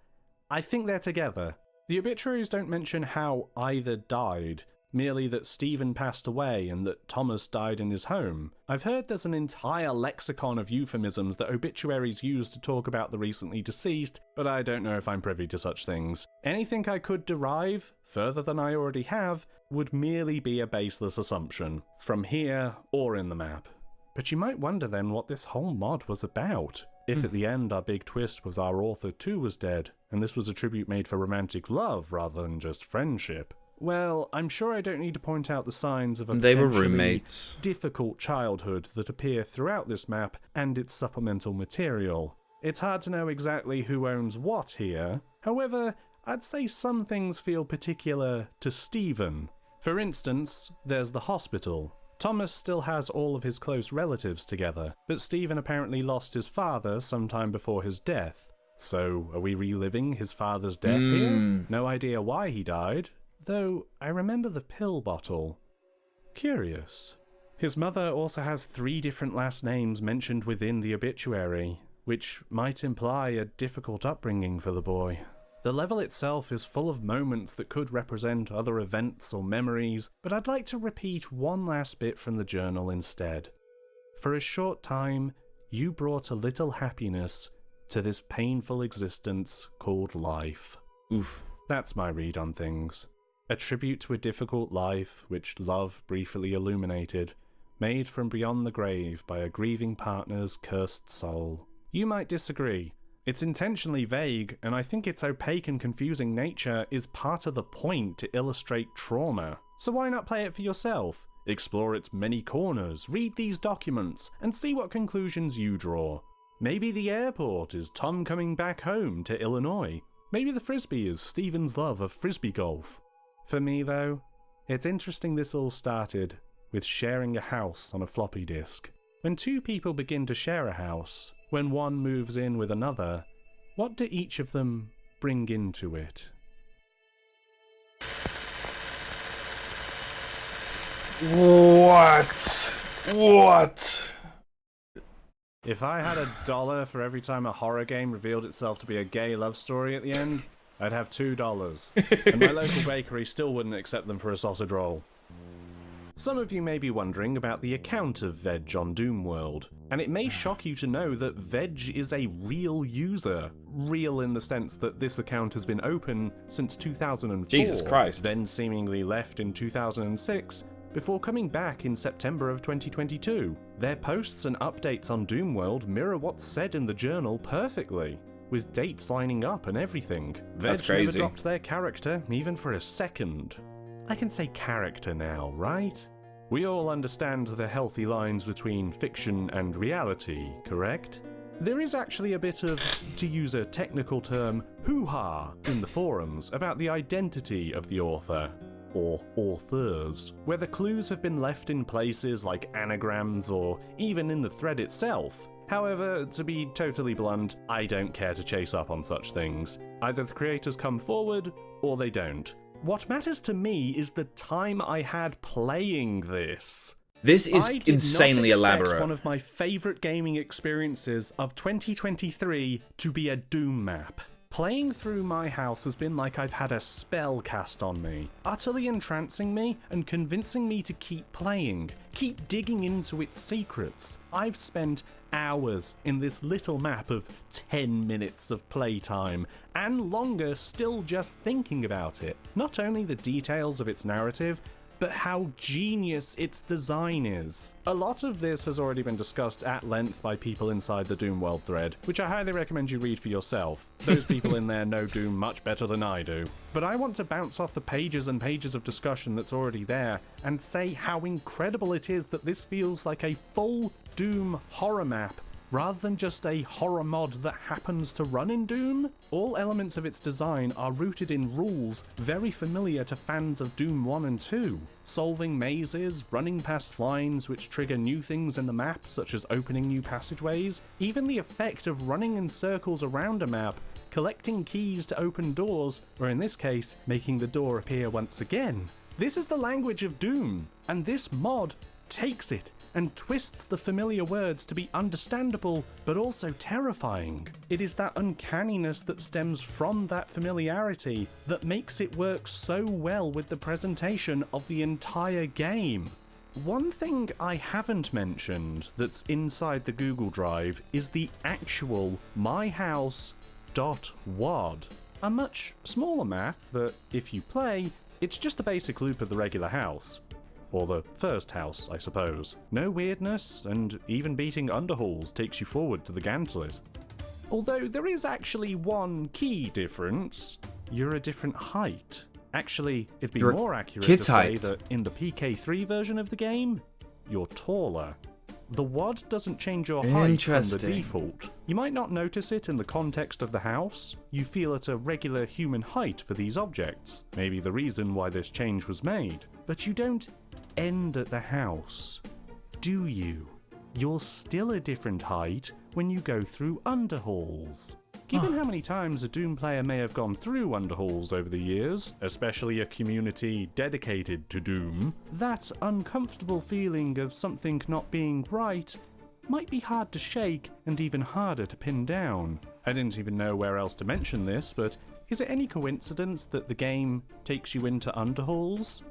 I think they're together. The obituaries don't mention how either died, merely that Stephen passed away and that Thomas died in his home. I've heard there's an entire lexicon of euphemisms that obituaries use to talk about the recently deceased, but I don't know if I'm privy to such things. Anything I could derive, further than I already have, would merely be a baseless assumption, from here or in the map. But you might wonder then what this whole mod was about. If at the end our big twist was our author too was dead, and this was a tribute made for romantic love rather than just friendship. Well, I'm sure I don't need to point out the signs of a They were potentially roommates. difficult childhood that appear throughout this map and its supplemental material. It's hard to know exactly who owns what here. However, I'd say some things feel particular to Stephen. For instance, there's the hospital. Thomas still has all of his close relatives together, but Stephen apparently lost his father sometime before his death. So, are we reliving his father's death here? No idea why he died, though I remember the pill bottle. Curious. His mother also has 3 different last names mentioned within the obituary, which might imply a difficult upbringing for the boy. The level itself is full of moments that could represent other events or memories, but I'd like to repeat one last bit from the journal instead. For a short time, you brought a little happiness to this painful existence called life. Oof. That's my read on things. A tribute to a difficult life which love briefly illuminated, made from beyond the grave by a grieving partner's cursed soul. You might disagree. It's intentionally vague, and I think its opaque and confusing nature is part of the point to illustrate trauma. So why not play it for yourself? Explore its many corners, read these documents, and see what conclusions you draw. Maybe the airport is Tom coming back home to Illinois. Maybe the frisbee is Steven's love of frisbee golf. For me, though, it's interesting this all started with sharing a house on a floppy disk. When two people begin to share a house, when one moves in with another, what do each of them bring into it? What? If I had $1 for every time a horror game revealed itself to be a gay love story at the end, I'd have $2. And my local bakery still wouldn't accept them for a sausage roll. Some of you may be wondering about the account of Veg on Doomworld, and it may shock you to know that Veg is a real user. Real in the sense that this account has been open since 2004, Jesus Christ. then seemingly left in 2006, before coming back in September of 2022. Their posts and updates on Doomworld mirror what's said in the journal perfectly, with dates lining up and everything. That's Veg crazy. never dropped their character, even for a second. I can say character now, right? We all understand the healthy lines between fiction and reality, correct? There is actually a bit of, to use a technical term, hoo-ha in the forums about the identity of the author, or authors, where the clues have been left in places like anagrams or even in the thread itself. However, to be totally blunt, I don't care to chase up on such things. Either the creators come forward, or they don't. What matters to me is the time I had playing this. This is I did insanely not expect elaborate. one of my favourite gaming experiences of 2023 to be a Doom map. Playing through My House has been like I've had a spell cast on me, utterly entrancing me and convincing me to keep playing, keep digging into its secrets. I've spent hours in this little map of 10 minutes of playtime, and longer still just thinking about it. Not only the details of its narrative, but how genius its design is. A lot of this has already been discussed at length by people inside the Doom World thread, which I highly recommend you read for yourself. Those people in there know Doom much better than I do. But I want to bounce off the pages and pages of discussion that's already there and say how incredible it is that this feels like a full Doom horror map rather than just a horror mod that happens to run in Doom. All elements of its design are rooted in rules very familiar to fans of Doom 1 and 2. Solving mazes, running past lines which trigger new things in the map, such as opening new passageways, even the effect of running in circles around a map, collecting keys to open doors, or in this case, making the door appear once again. This is the language of Doom, and this mod takes it and twists the familiar words to be understandable but also terrifying. It is that uncanniness that stems from that familiarity that makes it work so well with the presentation of the entire game. One thing I haven't mentioned that's inside the Google Drive is the actual MyHouse.WAD, a much smaller map that, if you play, it's just the basic loop of the regular house. Or the first house, I suppose. No weirdness, and even beating underhalls takes you forward to the gantlet. Although there is actually one key difference. You're a different height. Actually, it'd be You're a more accurate kid's to say height. that in the PK3 version of the game, you're taller. The WAD doesn't change your height from the Interesting. default. You might not notice it in the context of the house. You feel at a regular human height for these objects. Maybe the reason why this change was made. But you don't end at the house, do you? You're still a different height when you go through underhalls. Given how many times a Doom player may have gone through underhalls over the years, especially a community dedicated to Doom, that uncomfortable feeling of something not being right might be hard to shake and even harder to pin down. I didn't even know where else to mention this, but is it any coincidence that the game takes you into underhalls?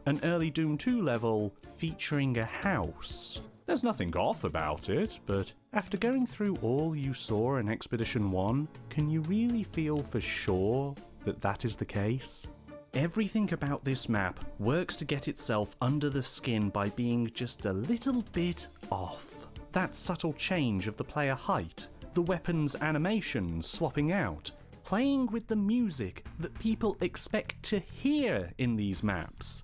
An early Doom 2 level featuring a house. There's nothing off about it, but after going through all you saw in Expedition 1, can you really feel for sure that that is the case? Everything about this map works to get itself under the skin by being just a little bit off. That subtle change of the player height, the weapons animations swapping out, playing with the music that people expect to hear in these maps.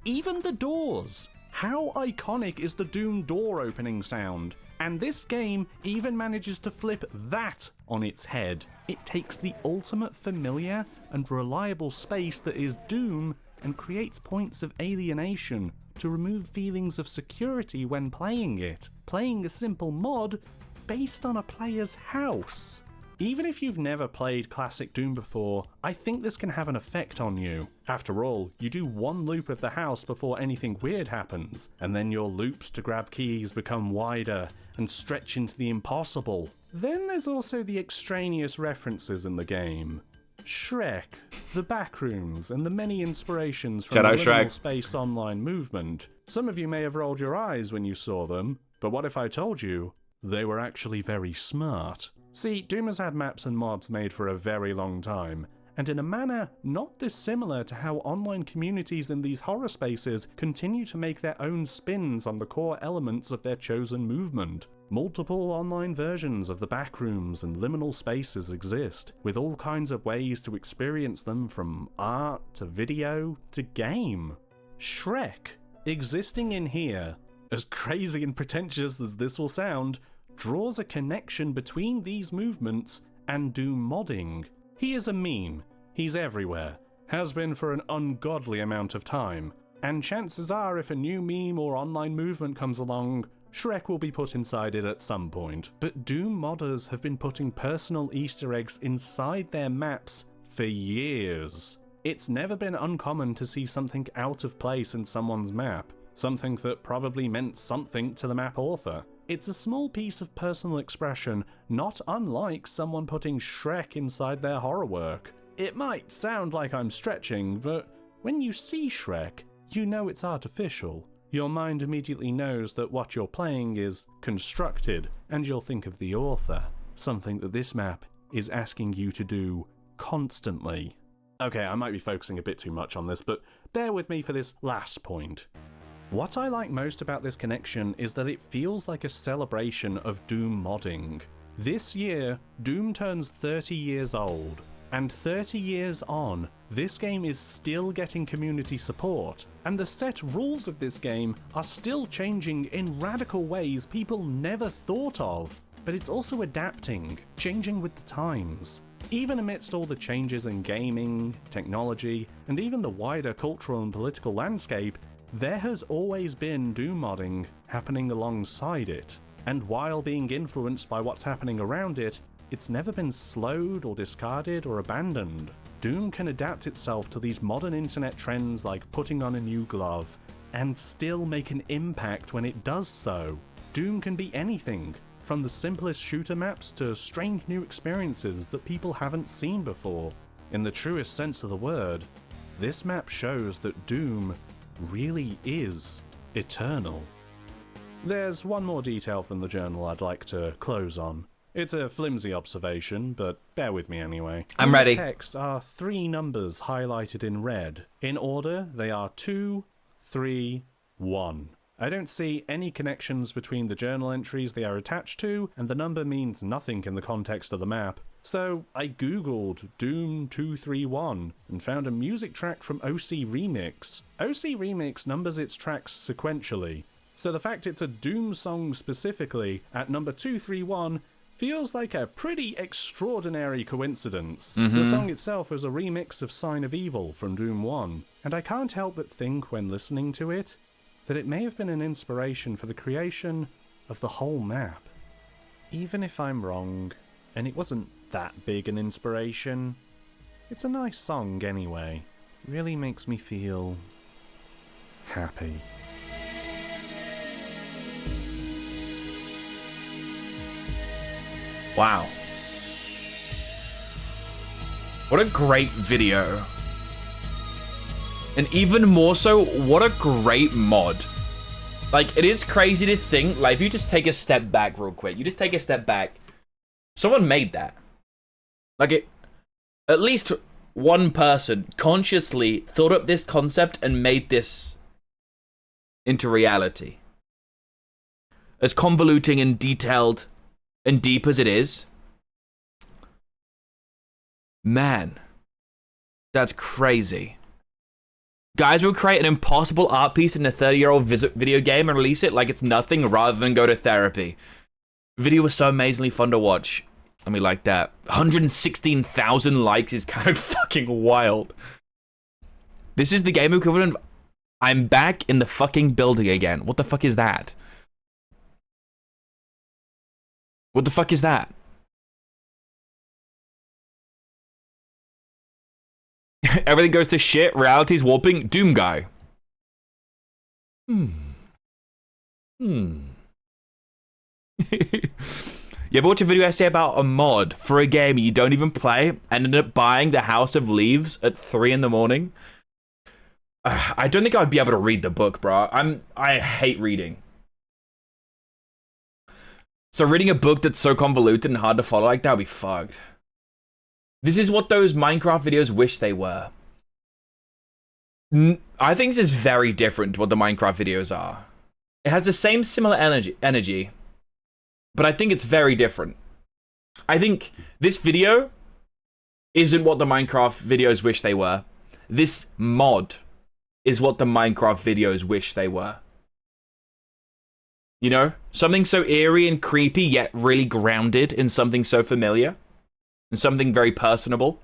Even the doors. How iconic is the Doom door opening sound? And this game even manages to flip that on its head. It takes the ultimate familiar and reliable space that is Doom and creates points of alienation to remove feelings of security when playing it. Playing a simple mod based on a player's house. Even if you've never played classic Doom before, I think this can have an effect on you. After all, you do one loop of the house before anything weird happens, and then your loops to grab keys become wider and stretch into the impossible. Then there's also the extraneous references in the game. Shrek, the backrooms, and the many inspirations from the liminal space online movement. Some of you may have rolled your eyes when you saw them, but what if I told you they were actually very smart? See, Doom has had maps and mods made for a very long time, and in a manner not dissimilar to how online communities in these horror spaces continue to make their own spins on the core elements of their chosen movement. Multiple online versions of the backrooms and liminal spaces exist, with all kinds of ways to experience them, from art to video to game. Shrek, existing in here, as crazy and pretentious as this will sound, draws a connection between these movements and Doom modding. He is a meme, he's everywhere, has been for an ungodly amount of time, and chances are if a new meme or online movement comes along, Shrek will be put inside it at some point. But Doom modders have been putting personal Easter eggs inside their maps for years. It's never been uncommon to see something out of place in someone's map, something that probably meant something to the map author. It's a small piece of personal expression, not unlike someone putting Shrek inside their horror work. It might sound like I'm stretching, but when you see Shrek, you know it's artificial. Your mind immediately knows that what you're playing is constructed, and you'll think of the author, something that this map is asking you to do constantly. Okay, I might be focusing a bit too much on this, but bear with me for this last point. What I like most about this connection is that it feels like a celebration of Doom modding. This year, Doom turns 30 years old, and 30 years on, this game is still getting community support, and the set rules of this game are still changing in radical ways people never thought of. But it's also adapting, changing with the times. Even amidst all the changes in gaming, technology, and even the wider cultural and political landscape, there has always been Doom modding happening alongside it, and while being influenced by what's happening around it, it's never been slowed or discarded or abandoned. Doom can adapt itself to these modern internet trends like putting on a new glove, and still make an impact when it does so. Doom can be anything, from the simplest shooter maps to strange new experiences that people haven't seen before. In the truest sense of the word, this map shows that Doom really is eternal. There's one more detail from the journal I'd like to close on. It's a flimsy observation, but bear with me anyway. I'm ready. In the text are 3 numbers highlighted in red. In order, they are 2, 3, 1. I don't see any connections between the journal entries they are attached to, and the number means nothing in the context of the map. So I googled Doom 231 and found a music track from OC Remix. OC Remix numbers its tracks sequentially, so the fact it's a Doom song specifically at number 231 feels like a pretty extraordinary coincidence. The song itself is a remix of Sign of Evil from Doom 1, and I can't help but think when listening to it that it may have been an inspiration for the creation of the whole map. Even if I'm wrong, and it wasn't that big an inspiration, it's a nice song anyway. Really makes me feel happy. Wow. What a great video. And even more so, what a great mod. Like, it is crazy to think, like, if you just take a step back real quick, you just take a step back, someone made that. Like, at least one person consciously thought up this concept and made this into reality. As convoluting and detailed and deep as it is, man, that's crazy. Guys will create an impossible art piece in a 30-year-old video game and release it like it's nothing rather than go to therapy. Video was so amazingly fun to watch. I mean, like that. 116,000 likes is kind of fucking wild. This is the game equivalent of I'm back in the fucking building again. What the fuck is that? What the fuck is that? Everything goes to shit. Reality's warping. Doom guy. You ever watch a video essay about a mod for a game you don't even play and ended up buying the House of Leaves at 3 in the morning? I don't think I'd be able to read the book, bro. I hate reading. So reading a book that's so convoluted and hard to follow like that would be fucked. This is what those Minecraft videos wish they were. I think this is very different to what the Minecraft videos are. It has the same similar energy, but I think it's very different. I think this video isn't what the Minecraft videos wish they were. This mod is what the Minecraft videos wish they were. You know? Something so eerie and creepy, yet really grounded in something so familiar. And something very personable.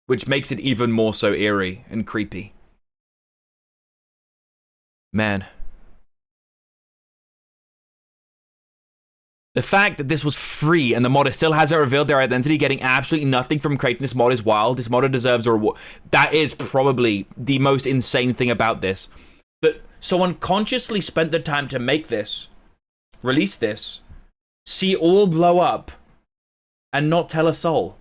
Which makes it even more so eerie and creepy. Man. The fact that this was free and the modder still hasn't revealed their identity, getting absolutely nothing from creating this mod is wild. This modder deserves a reward. That is probably the most insane thing about this. That someone consciously spent the time to make this, release this, see it all blow up, and not tell a soul.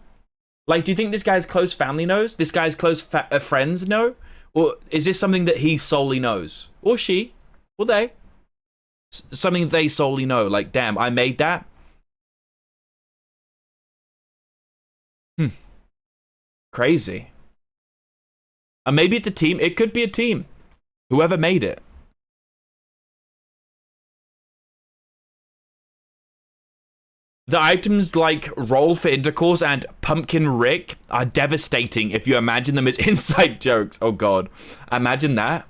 Like, do you think this guy's close family knows? This guy's close friends know? Or is this something that he solely knows? Or she? Or they? Something they solely know. Like, damn, I made that? Crazy. And maybe it's a team. It could be a team. Whoever made it. The items like Roll for Intercourse and Pumpkin Rick are devastating if you imagine them as inside jokes. Oh god. Imagine that.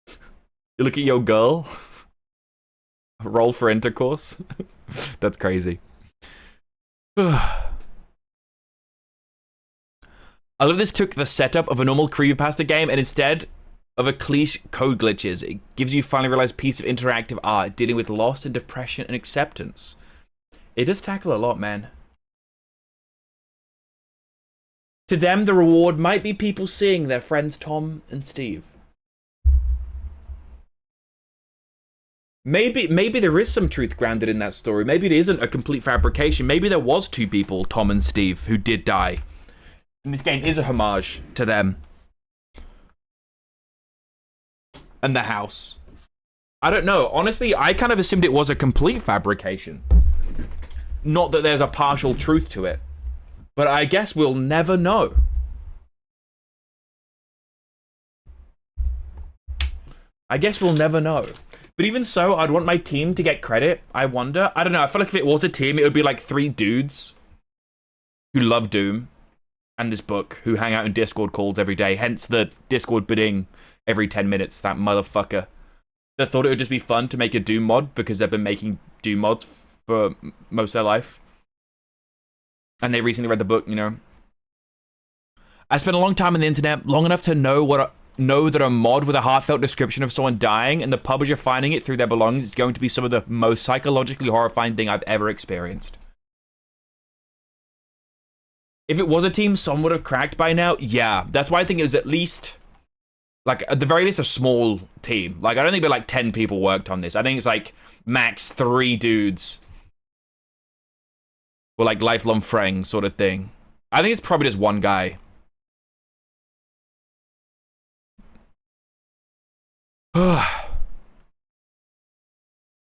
You look at your girl. Roll for Intercourse. That's crazy. I love this took the setup of a normal creepypasta game and instead of a cliche code glitches, it gives you finally realized piece of interactive art dealing with loss and depression and acceptance. It does tackle a lot, man. To them, the reward might be people seeing their friends Tom and Steve. Maybe there is some truth grounded in that story. Maybe it isn't a complete fabrication. Maybe there was 2 people, Tom and Steve, who did die. And this game is a homage to them. And the house. I don't know. Honestly, I kind of assumed it was a complete fabrication. Not that there's a partial truth to it. But I guess we'll never know. I guess we'll never know. But even so, I'd want my team to get credit. I wonder. I don't know. I feel like if it was a team, it would be like 3 dudes who love Doom and this book, who hang out in Discord calls every day. Hence the Discord bidding every 10 minutes. That motherfucker. They thought it would just be fun to make a Doom mod because they've been making Doom mods for most of their life. And they recently read the book, you know. I spent a long time on the internet, long enough to know that a mod with a heartfelt description of someone dying and the publisher finding it through their belongings is going to be some of the most psychologically horrifying thing I've ever experienced. If it was a team, someone would have cracked by now. Yeah, that's why I think it was at least, like, at the very least, a small team. Like, I don't think like 10 people worked on this. I think it's like max 3 dudes. Or like lifelong friends sort of thing. I think it's probably just one guy.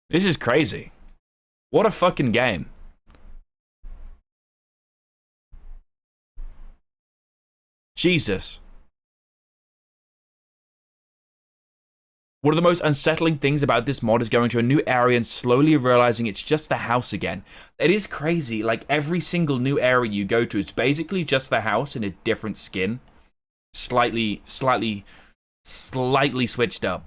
This is crazy. What a fucking game. Jesus. One of the most unsettling things about this mod is going to a new area and slowly realizing it's just the house again. It is crazy, like every single new area you go to, it's basically just the house in a different skin. Slightly switched up.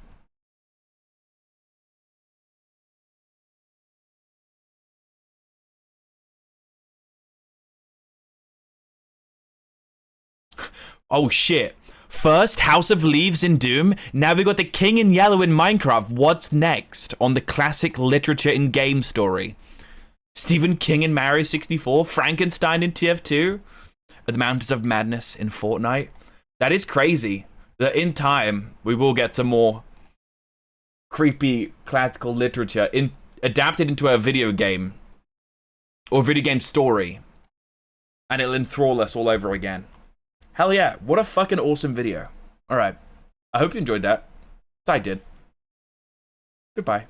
Oh shit. First, House of Leaves in Doom. Now we got the King in Yellow in Minecraft. What's next on the classic literature in game story? Stephen King in Mario 64. Frankenstein in TF2. The Mountains of Madness in Fortnite. That is crazy. That in time, we will get some more creepy classical literature adapted into a video game. Or video game story. And it'll enthrall us all over again. Hell yeah, what a fucking awesome video. Alright, I hope you enjoyed that. I did. Goodbye.